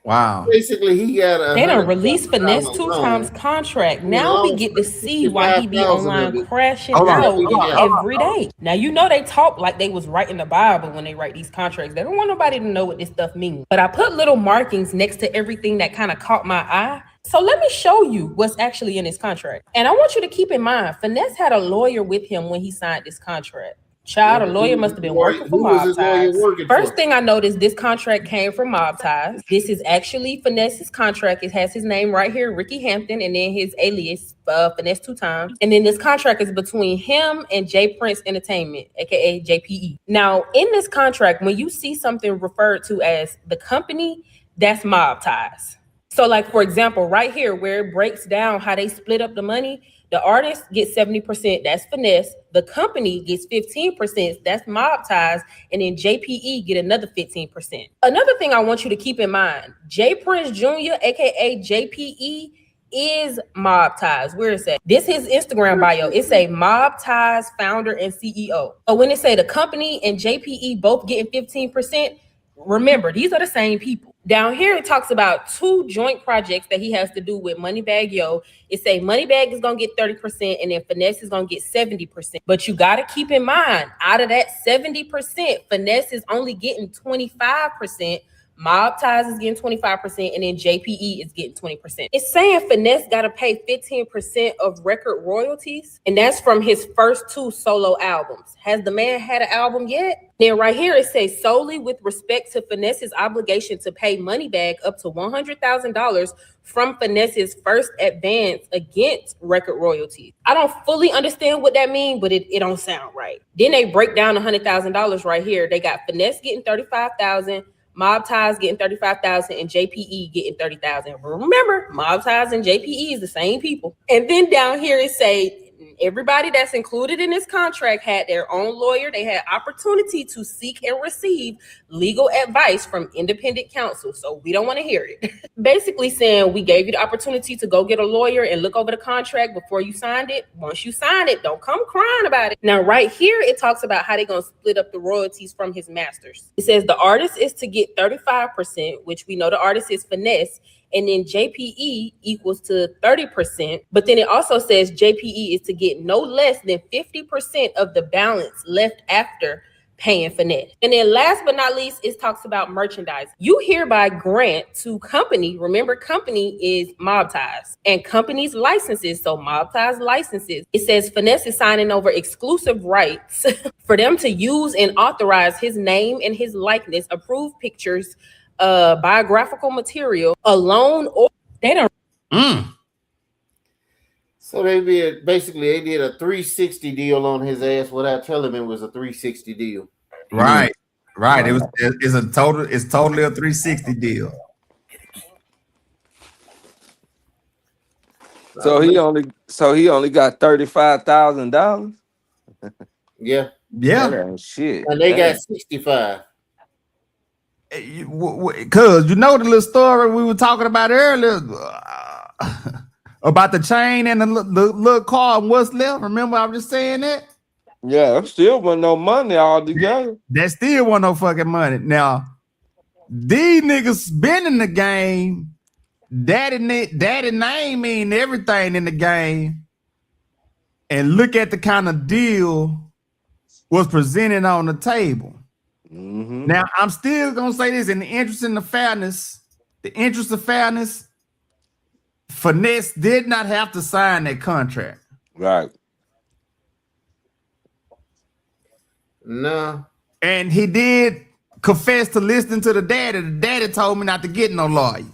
Wow. Basically, he got a. They done released Finesse 2 times contract. Now we get to see why he be online crashing out every day. Now you know they talk like they was writing the Bible when they write these contracts. They don't want nobody to know what this stuff means. But I put little markings next to everything that kind of caught my eye. So let me show you what's actually in his contract. And I want you to keep in mind, Finesse had a lawyer with him when he signed this contract. Child, a lawyer must have been working for Mob Ties. First thing I noticed, this contract came from Mob Ties. This is actually Finesse's contract. It has his name right here, Ricky Hampton, and then his alias, Finesse 2 times. And then this contract is between him and J Prince Entertainment, aka JPE. Now, in this contract, when you see something referred to as the company, that's Mob Ties. So, like, for example, right here, where it breaks down how they split up the money, the artist gets 70%, that's Finesse. The company gets 15%, that's Mob Ties. And then JPE get another 15%. Another thing I want you to keep in mind, J Prince Jr., aka JPE, is Mob Ties. Where is that? This is his Instagram bio. It say Mob Ties founder and CEO. But when it say the company and JPE both getting 15%, remember, these are the same people. Down here, it talks about 2 joint projects that he has to do with Moneybagg Yo. It say Moneybagg is going to get 30% and then Finesse is going to get 70%. But you got to keep in mind, out of that 70%, Finesse is only getting 25%. Mob Ties is getting 25%, and then JPE is getting 20%. It's saying Finesse got to pay 15% of record royalties, and that's from his first 2 solo albums. Has the man had an album yet? Then right here, it says solely with respect to Finesse's obligation to pay Moneybagg up to $100,000 from Finesse's first advance against record royalties. I don't fully understand what that means, but it don't sound right. Then they break down $100,000 right here. They got Finesse getting $35,000, Mob Ties getting $35,000, and JPE getting $30,000. Remember, Mob Ties and JPE is the same people. And then down here it say everybody that's included in this contract had their own lawyer. They had opportunity to seek and receive legal advice from independent counsel. So we don't want to hear it. Basically saying we gave you the opportunity to go get a lawyer and look over the contract before you signed it. Once you sign it, don't come crying about it. Now, right here, it talks about how they're going to split up the royalties from his masters. It says the artist is to get 35%, which we know the artist is Finesse, and then JPE equals to 30%. But then it also says JPE is to get no less than 50% of the balance left after paying Finesse. And then last but not least, it talks about merchandise. You hereby grant to company, remember company is Mob Ties, and company's licenses, so Mob Ties licenses. It says Finesse is signing over exclusive rights for them to use and authorize his name and his likeness, approved pictures, biographical material, alone or they don't. So they did a 360 deal on his ass without telling him it was a 360 deal. Right. It's totally a 360 deal. So he only got $35,000. Yeah. Shit. And they got 65. Cause you know the little story we were talking about earlier about the chain and the little car and what's left. Remember, I was just saying that. Yeah, still wasn't no money all together. That still wasn't no fucking money. Now, these niggas been in the game. Daddy name mean everything in the game. And look at the kind of deal was presented on the table. Mm-hmm. Now, I'm still gonna say this in the interest of fairness, Finesse did not have to sign that contract. Right. No. And he did confess to listening to the daddy. The daddy told me not to get no lawyer.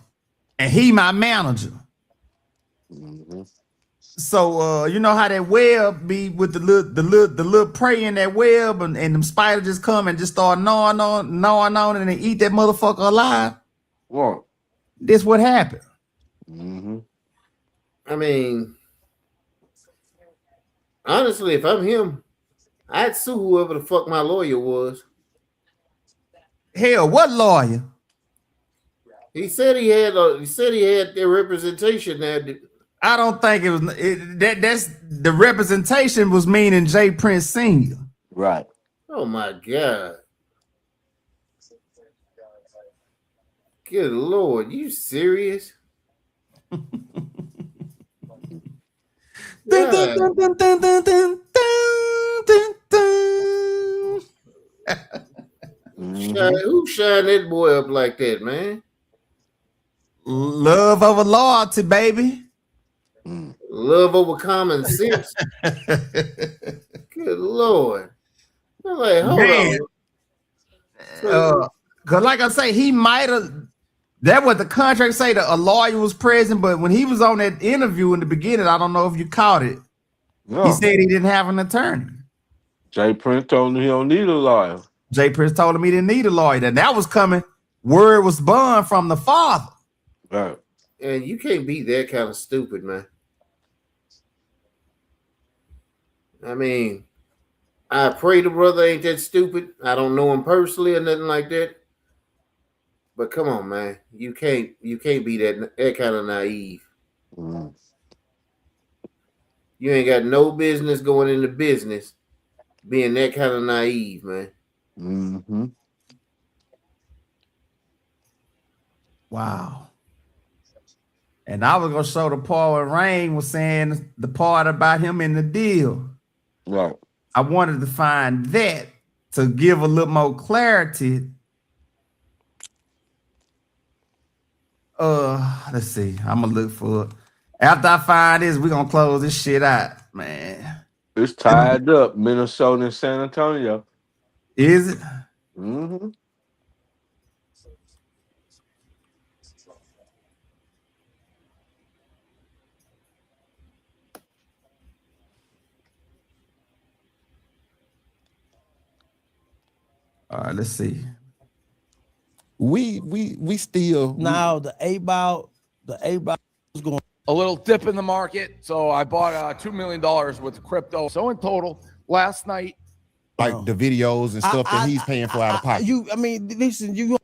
And he my manager. Mm-hmm. So you know how that web be with the little prey in that web, and them spiders just come and just start gnawing on it and they eat that motherfucker alive. What? This what happened. Mm-hmm. I mean, honestly, if I'm him, I'd sue whoever the fuck my lawyer was. Hell, what lawyer? He said he had their representation there. I don't think it was that's the representation was meaning J. Prince Sr. Right. Oh my God. Good Lord, you serious? Dun, dun, dun, dun, dun, dun, dun, dun, dun. Who shined that boy up like that, man? Love over loyalty, baby. Love over common sense. Good Lord. I'm like, hold on. Cause like I say, he might have. That what the contract say that a lawyer was present, but when he was on that interview in the beginning, I don't know if you caught it. No. He said he didn't have an attorney. Jay Prince told him he don't need a lawyer. Jay Prince told him he didn't need a lawyer. And that was coming. Word was born from the father. Right. And you can't beat that kind of stupid, man. I mean, I pray the brother ain't that stupid. I don't know him personally or nothing like that. But come on, man. You can't be that kind of naive. Mm. You ain't got no business going into business being that kind of naive, man. Mm-hmm. Wow. And I was gonna show the part where Rain was saying the part about him in the deal. Right. I wanted to find that to give a little more clarity. Let's see. I'm gonna look for it. After I find this, we're gonna close this shit out, man. It's tied up, Minnesota and San Antonio. Is it? Mm-hmm. All right, let's see. We still now the A-ball is going a little dip in the market. So I bought $2 million worth of crypto. So in total, last night, like the videos and stuff that he's paying for out of pocket. Listen, you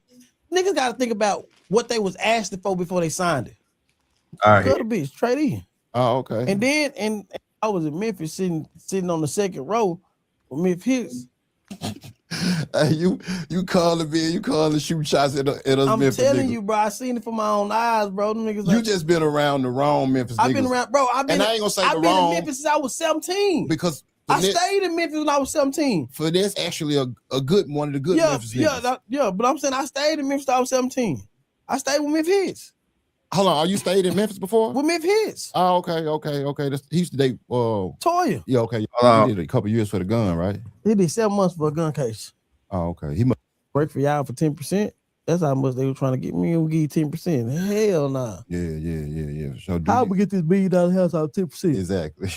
niggas got to think about what they was asking for before they signed it. All right, go to bitch, trade in. Oh, okay. And then I was in Memphis sitting on the second row with Memphis Hicks. Hey, you calling me, you calling shoot shots at us. I'm Memphis telling niggas. you, bro. I seen it from my own eyes, bro. Them niggas You just been around the wrong Memphis I've niggas. been around, bro. And I ain't gonna say I've the been wrong in Memphis since I was 17. because I stayed in Memphis when I was 17. For this, actually a good one of the good Memphis niggas. Yeah, but I'm saying I stayed in Memphis when I was 17. I stayed with Memphis. Hold on, you stayed in Memphis before? With Memphis. Oh, okay. He used to date Toya. Yeah, okay. He did a couple years for the gun, right? He did 7 months for a gun case. Oh, okay. He must work for y'all for 10%. That's how much they were trying to get me. And give you 10%. Hell nah. Yeah. So how we get this $1 billion house out of 10%? Exactly.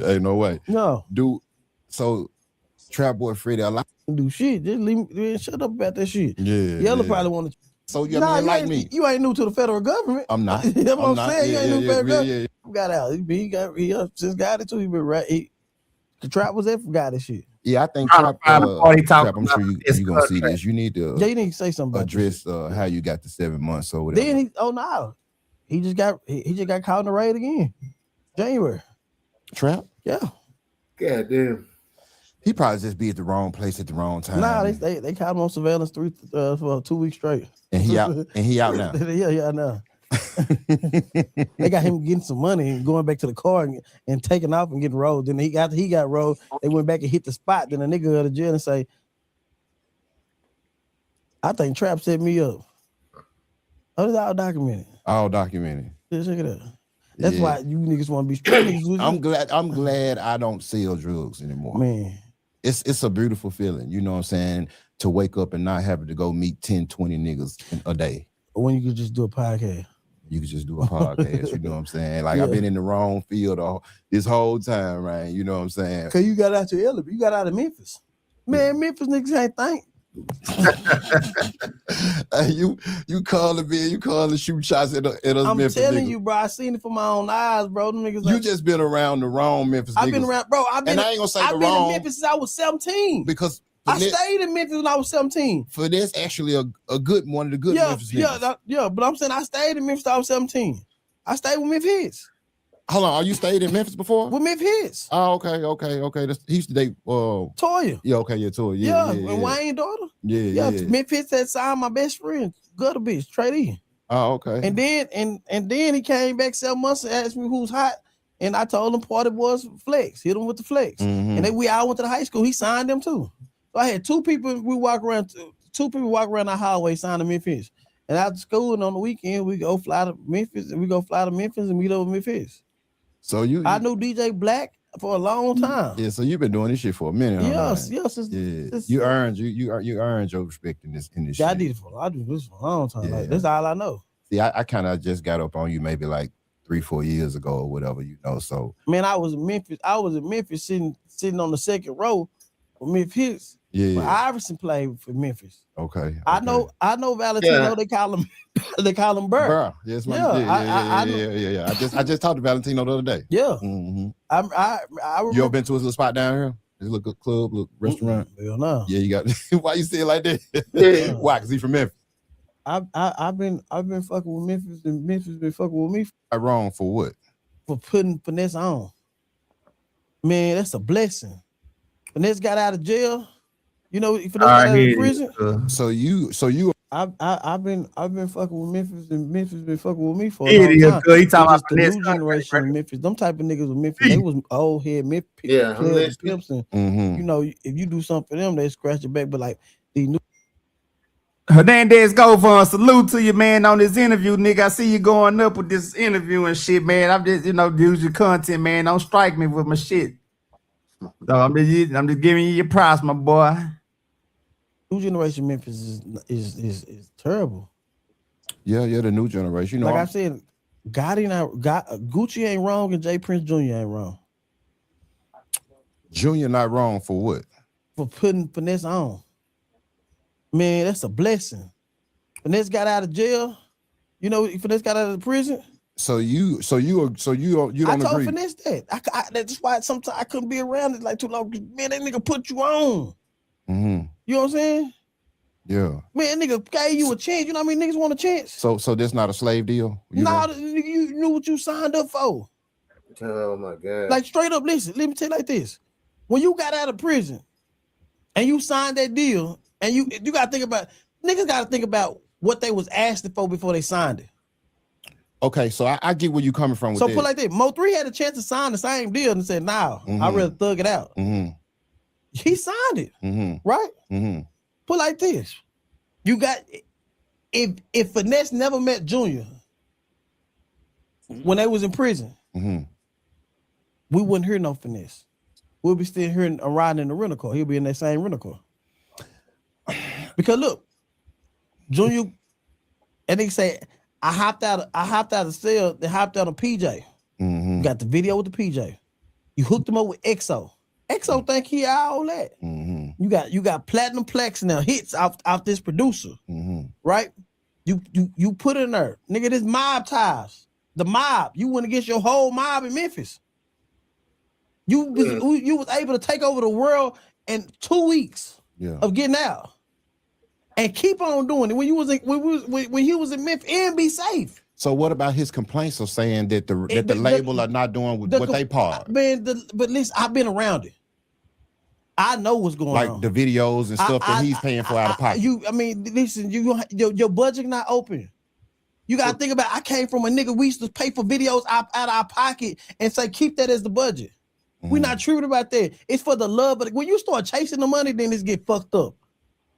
Ain't no way. No. Dude. So Trap Boy Freddy, I like do shit. Just leave me, shut up about that shit. Yeah. Yellow probably want to. So you like me. You ain't new to the federal government. I'm not. That's what I'm saying. You ain't new to the federal government. Yeah. Got out. He just got it too. He been right. The Trap was there, forgot this shit. Yeah, I think Trap, Trap, I'm sure you're gonna see this. You need to you need to say something about address how you got the 7 months or whatever. Then he just got caught in the raid again. January. Trap? Yeah. God damn. He probably just be at the wrong place at the wrong time. Nah, they caught him on surveillance for 2 weeks straight. And he out now. yeah, now. They got him getting some money and going back to the car and taking off and getting rolled. Then he got rolled. They went back and hit the spot. Then the nigga go to jail and say, I think Trap set me up. Oh, it's all documented. All documented. Yeah, check it out. That's why you niggas want to be straight. I'm glad I don't sell drugs anymore. Man. It's a beautiful feeling, you know what I'm saying, to wake up and not having to go meet 10, 20 niggas a day. Or when you could just do a podcast. You could just do a podcast, you know what I'm saying? Like, I've been in the wrong field this whole time, right? You know what I'm saying? Because you got out your element. You got out of Memphis. Man, Memphis niggas ain't think. you calling me, you calling shoot shots at us. I'm Memphis telling niggas. you, bro. I seen it from my own eyes, bro. Them niggas You just been around the wrong Memphis I've niggas. been around, bro. And I ain't gonna say I've the been wrong. in Memphis since I was 17. Because I stayed in Memphis when I was 17. For this, actually a good one of the good Memphis niggas. Yeah, but I'm saying I stayed in Memphis when I was 17. I stayed with Memphis. Hold on, are you stayed in Memphis before? With Memphis. Oh, okay. He used to date Toya. Yeah, okay, yeah, Toya. Yeah, Yeah. and Wayne daughter. Yeah. Memphis had signed my best friend, Gutter Bitch, Trade. Oh, okay. And then he came back 7 months and asked me who's hot. And I told him part of it was Flex. Hit him with the Flex. Mhm. And then we all went to the high school. He signed them too. So I had two people walk around our hallway signing Memphis. And after school and on the weekend, we go fly to Memphis and meet up with Memphis. So I knew DJ Black for a long time. Yeah, so you've been doing this shit for a minute. Huh, Yes. Yeah. You earned your respect in this shit. I did this for a long time. Yeah. Like, that's all I know. See, I kind of just got up on you maybe like 3-4 years ago or whatever, so Man, I was in Memphis sitting on the second row with Memphis. Yeah. When Iverson played for Memphis. Okay. I know Valentino. Yeah. They call him Burr. Bruh. Yes, yeah. I just talked to Valentino the other day. Yeah. Mm-hmm. I You ever been to his little spot down here? His little club, little restaurant? Hell no. Yeah, you got. Why you say it like that? Yeah. Why? Cause he from Memphis. I've been fucking with Memphis, and Memphis been fucking with me Wrong for what? for putting Finesse on. Man, that's a blessing. Finesse got out of jail. You know, Finesse got out of prison. So you. I've been fucking with Memphis, and Memphis been fucking with me for a Idiot, long time. girl. He talking It's about just the new Finesse. generation of Memphis. Them type of niggas with Memphis, they was old head Memphis. Yeah, I'm players, listening. pimps, and Mhm. you know, if you do something for them, they scratch your back. But like these new Hernandez Govan, salute to you, man, on this interview, nigga. I see you going up with this interview and shit, man. I'm just, use your content, man. Don't strike me with my shit. So I'm just giving you your props, my boy. new generation Memphis is terrible. Yeah, the new generation. Like I said, Gucci ain't wrong and Jay Prince Jr. ain't wrong Junior not wrong for what? for putting Finesse on. Man, that's a blessing. Finesse got out of jail. You know, Finesse got out of prison. So you don't I told agree? Finesse that. That's why sometimes I couldn't be around it like too long. Man, that nigga put you on. Mm-hmm. You know what I'm saying? Yeah. Man, that nigga gave you a chance. You know what I mean? Niggas want a chance. So this not a slave deal? No, you knew what you signed up for. Oh my God. Like straight up, listen, let me tell you like this. When you got out of prison and you signed that deal, and you gotta think about, niggas gotta think about what they was asking for before they signed it. Okay, so I get where you coming from with So that. put like this, Mo3 had a chance to sign the same deal and said, nah, I'd rather thug it out. Mm-hmm. He signed it, Mm-hmm. right? Mm-hmm. Put like this. You got, if Finesse never met Junior when they was in prison, Mm-hmm. we wouldn't hear no Finesse. We'll be still hearing a riding in the rental car. He'll be in that same rental car. Because look, Junior, and they say, I hopped out of cell, they hopped out of PJ. Mm-hmm. You got the video with the PJ. You hooked him up with EXO. EXO think he all that. Mm-hmm. You got platinum plex now hits off this producer, Mm-hmm. right? You put in there, nigga, this mob ties. The mob, you went against your whole mob in Memphis. You was able to take over the world in 2 weeks of getting out, and keep on doing it when you was when he was in Memphis and be safe. So what about his complaints of saying that the label are not doing what they part? Man, but listen, I've been around it. I know what's going on. Like the videos and stuff that he's paying for out of pocket. Listen, your budget not open. You gotta think about. I came from a nigga we used to pay for videos out of our pocket and say keep that as the budget. We're not tripping about that. It's for the love, but when you start chasing the money, then it's get fucked up.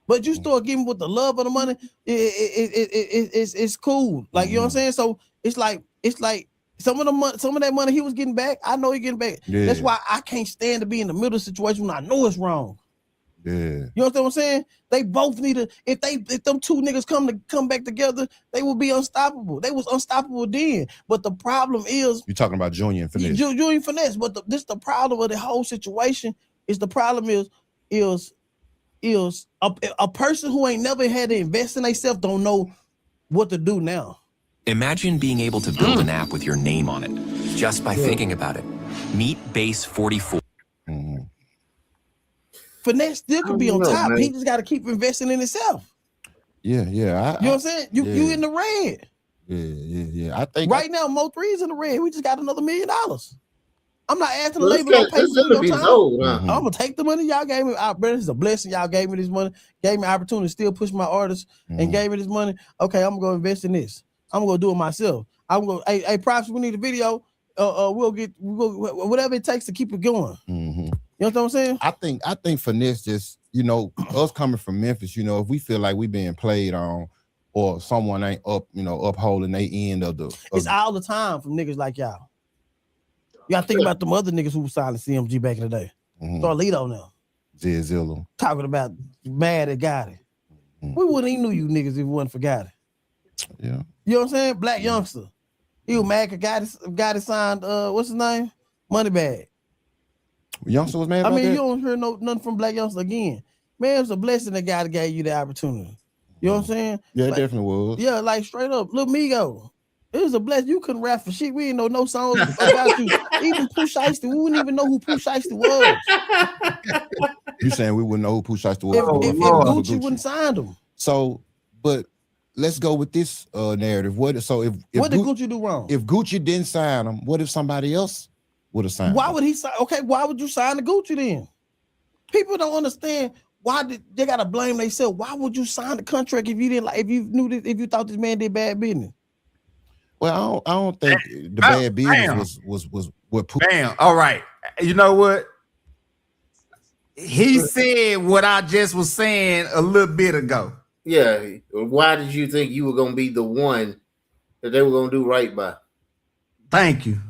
But you start giving with the love of the money, it's cool. Like you know what I'm saying. So it's like some of that money he was getting back. I know he getting back. Yeah. That's why I can't stand to be in the middle situation when I know it's wrong. Yeah. You know what I'm saying? They both need to. If them two niggas come back together, they will be unstoppable. They was unstoppable then. But the problem is You're talking about Junior and Finesse. Junior and Finesse. But the problem of the whole situation is the problem is a person who ain't never had to invest in themselves don't know what to do now. Imagine being able to build an app with your name on it just by thinking about it. Meet Base 44. Mm-hmm. Finesse still could be on top. Man. He just got to keep investing in himself. Yeah. You know what I'm saying? You in the red. Yeah. I think right now, Mo3's in the red. We just got another $1 million. I'm not asking the Well, label to pay this for interview's time. old, huh? I'm gonna take the money y'all gave me. It's a blessing. Y'all gave me this money, gave me opportunity to still push my artists, and gave me this money. Okay, I'm gonna go invest in this. I'm gonna do it myself. I'm gonna. Hey, props. We need a video. We'll whatever it takes to keep it going. You know what I'm saying? I think Finesse just, us coming from Memphis, if we feel like we being played on, or someone ain't upholding their end of the. It's all the time from niggas like y'all. You gotta think about them other niggas who was signing CMG back in the day. Starlito now. Zillow. Talking about mad at Gotti. We wouldn't even knew you niggas if it wasn't for Gotti. Yeah. You know what I'm saying? Black youngster. He was mad because Gotti signed what's his name? Moneybag. Youngster was mad about that? You don't hear nothing from Black Youngster again. Man, it's a blessing that God gave you the opportunity. You know what I'm saying? Yeah, it definitely was. Yeah, like straight up. Lil Migo. It was a blessing. You couldn't rap for shit. We didn't know no songs about you. Even Pooh Shiesty, we wouldn't even know who Pooh Shiesty was. You saying we wouldn't know who Pooh Shiesty was? If Gucci wouldn't sign him. So, but let's go with this narrative. What did Gucci do wrong? If Gucci didn't sign him, what if somebody else would have signed him? Why would he sign? Okay, why would you sign the Gucci then? People don't understand why they gotta blame themselves. Why would you sign the contract if you didn't like, if you thought this man did bad business? Well, I don't think the bad business was what Pooh. Damn. All right. You know what? He said what I just was saying a little bit ago. Yeah. Why did you think you were gonna be the one that they were gonna do right by? Thank you.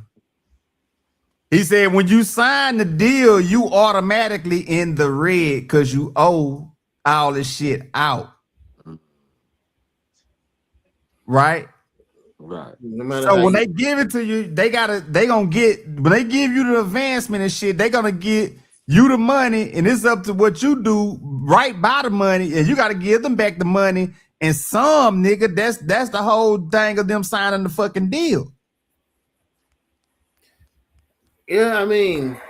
He said when you sign the deal, you automatically in the red because you owe all this shit out. Right? Right. So when they give it to you, when they give you the advancement and shit, they're gonna get you the money, and it's up to what you do right by the money, and you gotta give them back the money. And some nigga, that's the whole thing of them signing the fucking deal. Yeah, I mean,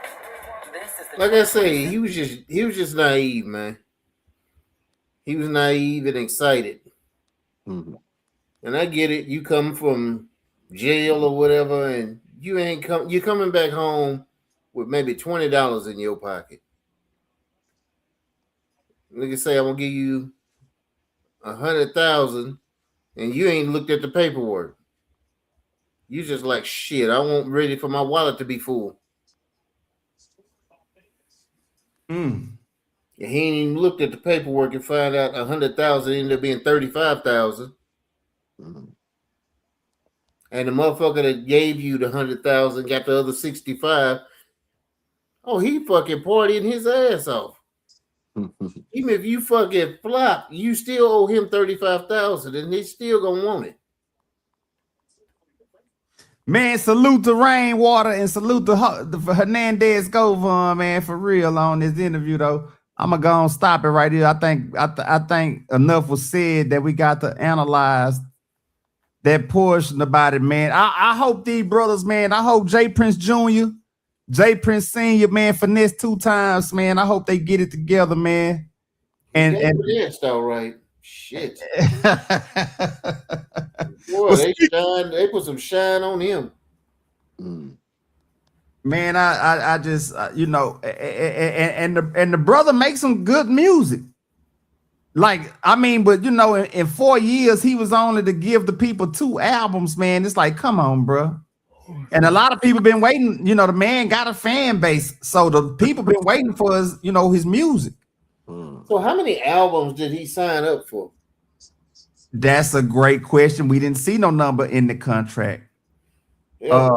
like I say, he was just naive, man. He was naive and excited. And I get it. You come from jail or whatever, and you're coming back home with maybe $20 in your pocket. Nigga say, I'm gonna give you 100,000, and you ain't looked at the paperwork. You just like, shit, I want ready for my wallet to be full. And he ain't even looked at the paperwork and find out 100,000 ended up being 35,000. And the motherfucker that gave you the 100,000 got the other 65. Oh, he fucking partying his ass off. Even if you fucking flop, you still owe him 35,000, and he's still gonna want it. Man, salute to Rainwater and salute to Hernandez Govan, man, for real on this interview though. I'm gonna go and stop it right here. I think enough was said that we got to analyze that portion about it, man. I hope these brothers, man. I hope J Prince Jr., J Prince Sr., man, Finesse 2 times, man. I hope they get it together, man. And Finesse, all right. Shit. Boy, they put some shine on him. Man, I just and the brother makes some good music. Like, I mean, but in 4 years, he was only to give the people 2 albums, man. It's like, come on, bro. And a lot of people been waiting. The man got a fan base, so the people been waiting for his music. So how many albums did he sign up for? That's a great question. We didn't see no number in the contract. Yeah.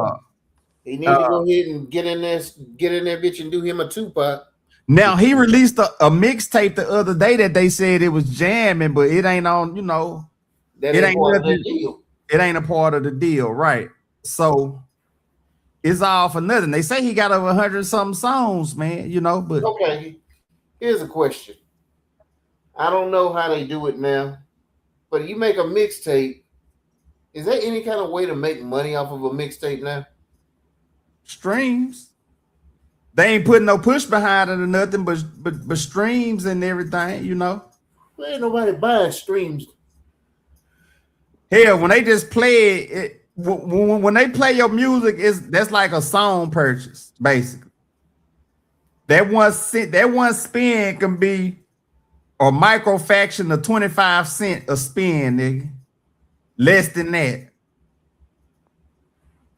He needs to go ahead and get in there, bitch, and do him a Tupac. Now he released a mixtape the other day that they said it was jamming, but it ain't on. It ain't a part of the deal, right? So it's all for nothing. They say he got over 100-something songs, man. But okay. Here's a question. I don't know how they do it now, but you make a mixtape. Is there any kind of way to make money off of a mixtape now? Streams. They ain't putting no push behind it or nothing, but streams and everything, There ain't nobody buying streams. Hell, when they just play it, when they play your music, that's like a song purchase, basically. That one spin can be a microfraction of 25 cents a spin, nigga. Less than that.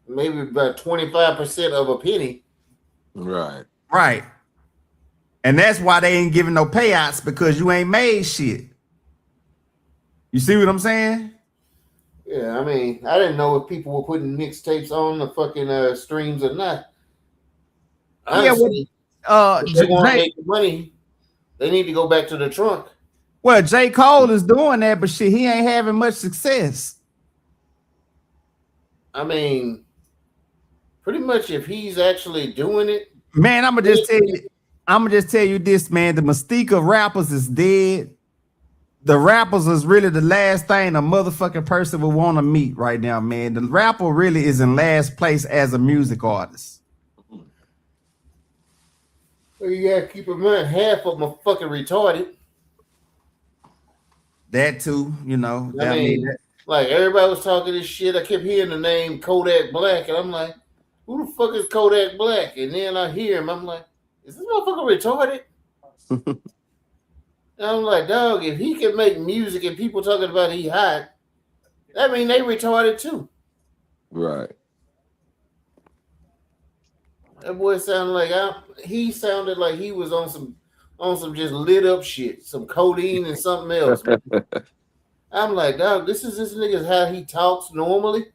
Maybe about 25% of a penny. Right. Right. And that's why they ain't giving no payouts, because you ain't made shit. You see what I'm saying? Yeah, I mean, I didn't know if people were putting mixtapes on the fucking streams or not. Honestly, if they want to make money, they need to go back to the trunk. Well, J. Cole is doing that, but shit, he ain't having much success. I mean, pretty much if he's actually doing it. Man, I'm gonna just tell you this, man. The mystique of rappers is dead. The rappers is really the last thing a motherfucking person would want to meet right now, man. The rapper really is in last place as a music artist. Well, you gotta keep in mind, half of them are fucking retarded. That too, you know. I mean, like everybody was talking this shit. I kept hearing the name Kodak Black, and I'm like, who the fuck is Kodak Black? And then I hear him, I'm like, is this motherfucker retarded? And I'm like, dog, if he can make music and people talking about he hot, that mean they retarded too. Right. That boy sounded like he sounded like he was on some just lit up shit, some codeine and something else. I'm like, dog, this nigga's how he talks normally.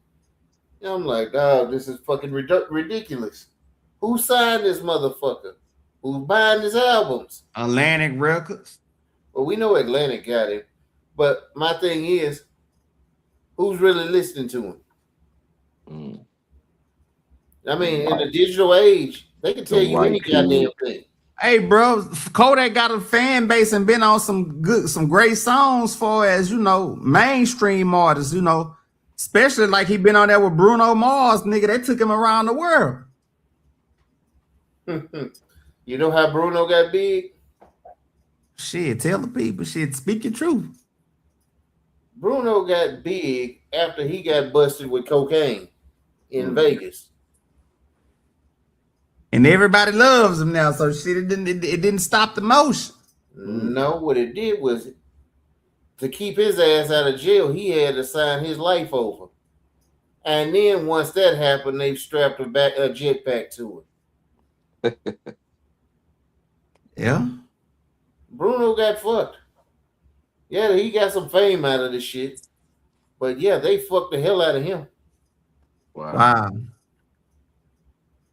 And I'm like, dog, this is fucking ridiculous. Who signed this motherfucker? Who's buying his albums? Atlantic Records. Well, we know Atlantic got it, but my thing is, who's really listening to him? I mean, in the digital age, they can tell you any goddamn thing. Hey, bro, Kodak got a fan base and been on some great songs for as, you know, mainstream artists, you know, especially like he been on there with Bruno Mars, nigga. They took him around the world. You know how Bruno got big? Shit, tell the people. Shit, speak your truth. Bruno got big after he got busted with cocaine in Vegas. And everybody loves him now, so shit, it didn't stop the motion. No, what it did was to keep his ass out of jail, he had to sign his life over. And then once that happened, they strapped a jetpack to it. Yeah. Bruno got fucked. Yeah, he got some fame out of this shit. But yeah, they fucked the hell out of him. Wow.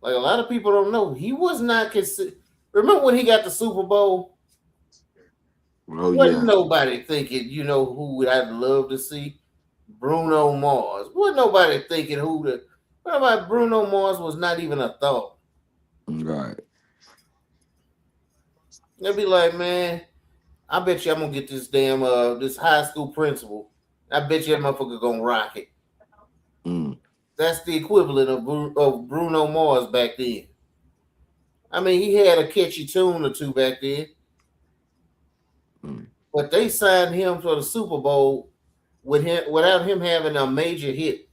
Like a lot of people don't know, he was not considered. Remember when he got the Super Bowl? Oh, wasn't nobody thinking, you know, who I'd love to see? Bruno Mars. Wasn't nobody thinking Bruno Mars was not even a thought. Right. They'd be like, man, I bet you I'm gonna get this damn this high school principal. I bet you that motherfucker gonna rock it. That's the equivalent of Bruno Mars back then. I mean, he had a catchy tune or two back then. But they signed him for the Super Bowl without him having a major hit.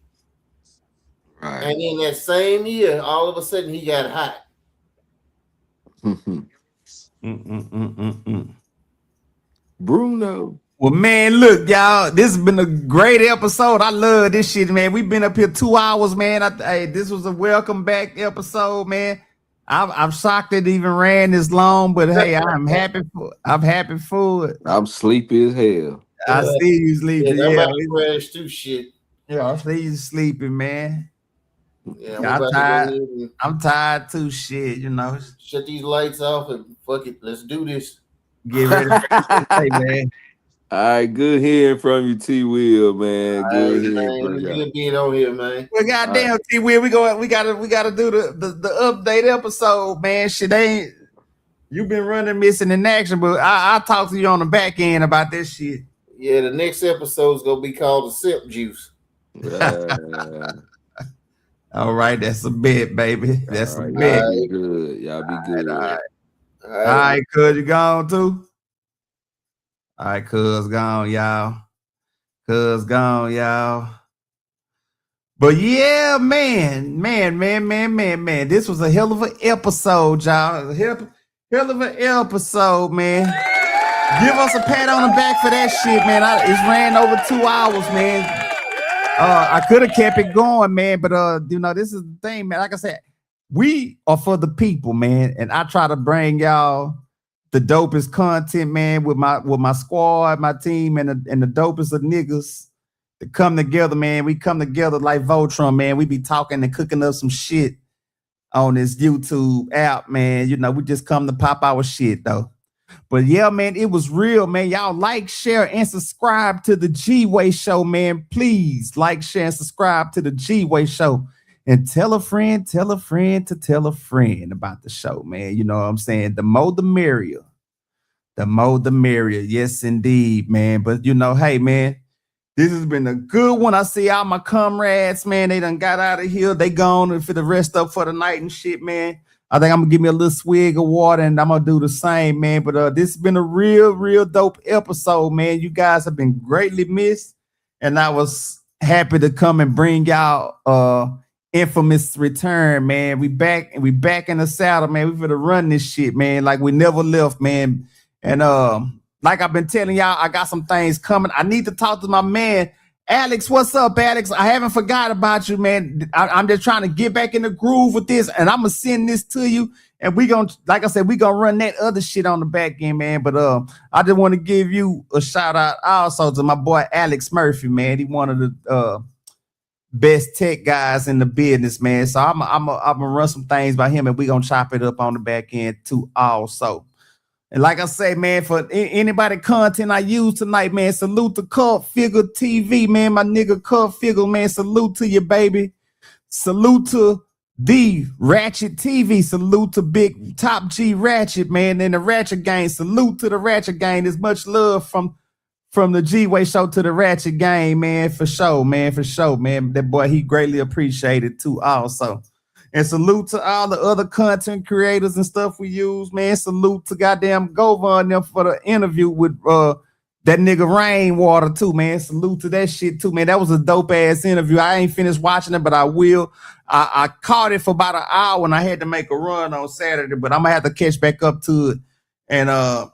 Right. And in that same year, all of a sudden he got hot. Bruno. Well, man, look, y'all, this has been a great episode. I love this shit, man. We've been up here 2 hours, man. Hey, this was a welcome back episode, man. I'm shocked it even ran this long, but hey, I'm happy for it. I'm sleepy as hell. I see you sleeping. Yeah, I'm about to crash too, shit. Yeah, I see you sleeping, man. Yeah, I'm tired too, shit, you know. Shut these lights off and fuck it. Let's do this. Get ready for hey, man. All right, good hearing from you, T. Will, man. Good hearing from you. Good being on here, man. Well, goddamn, T. Will, we gotta do the update episode, man. Shit you been running missing in action, but I'll talk to you on the back end about this shit. Yeah, the next episode's gonna be called the Sip Juice. All right, that's a bet, baby. That's a bet. Y'all be good. Y'all be good. All right, cuz you gone too? All right, cuz gone, y'all. Cuz gone, y'all. But yeah, man. This was a hell of an episode, y'all. Hell of an episode, man. Give us a pat on the back for that shit, man. It's ran over 2 hours, man. I could have kept it going, man, but this is the thing, man. Like I said, we are for the people, man, and I try to bring y'all the dopest content, man, with my squad, my team, and the dopest of niggas to come together, man. We come together like Voltron, man. We be talking and cooking up some shit on this YouTube app, man. We just come to pop our shit, though. But yeah, man, it was real, man. Y'all like, share, and subscribe to the G-Way Show, man. Please like, share, and subscribe to the G-Way Show. And tell a friend to tell a friend about the show, man. You know what I'm saying? The more the merrier. The more the merrier. Yes, indeed, man. But, hey, man, this has been a good one. I see all my comrades, man. They done got out of here. They gone for the rest up for the night and shit, man. I think I'm going to give me a little swig of water and I'm going to do the same, man. But this has been a real dope episode, man. You guys have been greatly missed. And I was happy to come and bring y'all infamous return, man. We back in the saddle, man. We finna run this shit, man, like we never left, man. And like I've been telling y'all, I got some things coming. I need to talk to my man Alex. What's up, Alex? I haven't forgot about you, man. I'm just trying to get back in the groove with this, and I'm gonna send this to you. And we gonna, like I said, we gonna run that other shit on the back end, man. But I just want to give you a shout out also to my boy Alex Murphy, man. He one of the best tech guys in the business, man. So I'm gonna run some things by him, and we gonna chop it up on the back end too also. And like I say, man, for anybody content I use tonight, man, salute to Cult Figure TV, man. My nigga Cult Figure, man, salute to you, baby. Salute to the Ratchet TV. Salute to Big Top G Ratchet, man. And the Ratchet Gang. Salute to the Ratchet Gang. There's much love from the G-Way Show to the Ratchet Gang, man, for sure, man, That boy, he greatly appreciated too also. And salute to all the other content creators and stuff we use, man. Salute to goddamn Gova and them for the interview with that nigga Rainwater too, man. Salute to that shit too, man. That was a dope ass interview. I ain't finished watching it, but I will. I caught it for about an hour and I had to make a run on Saturday, but I'm gonna have to catch back up to it and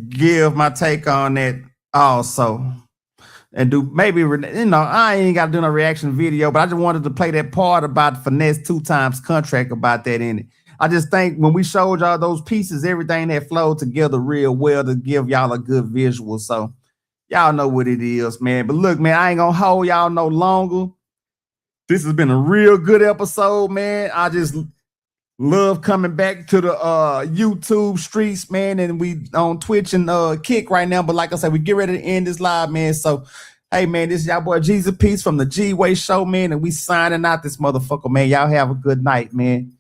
give my take on that also. And do maybe, I ain't got to do no reaction video, but I just wanted to play that part about Finesse 2 times contract about that in it. I just think when we showed y'all those pieces, everything that flowed together real well to give y'all a good visual. So y'all know what it is, man. But look, man, I ain't going to hold y'all no longer. This has been a real good episode, man. I just love coming back to the YouTube streets, man, and we on Twitch and Kick right now. But like I said, we get ready to end this live, man. So, hey, man, this is y'all boy Jesus Peace from the G-Way Show, man, and we signing out this motherfucker, man. Y'all have a good night, man.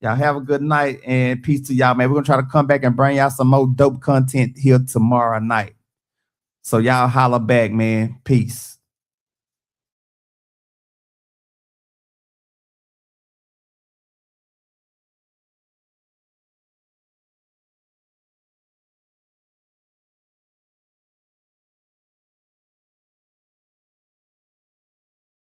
Y'all have a good night, and peace to y'all, man. We're gonna try to come back and bring y'all some more dope content here tomorrow night. So y'all holla back, man. Peace.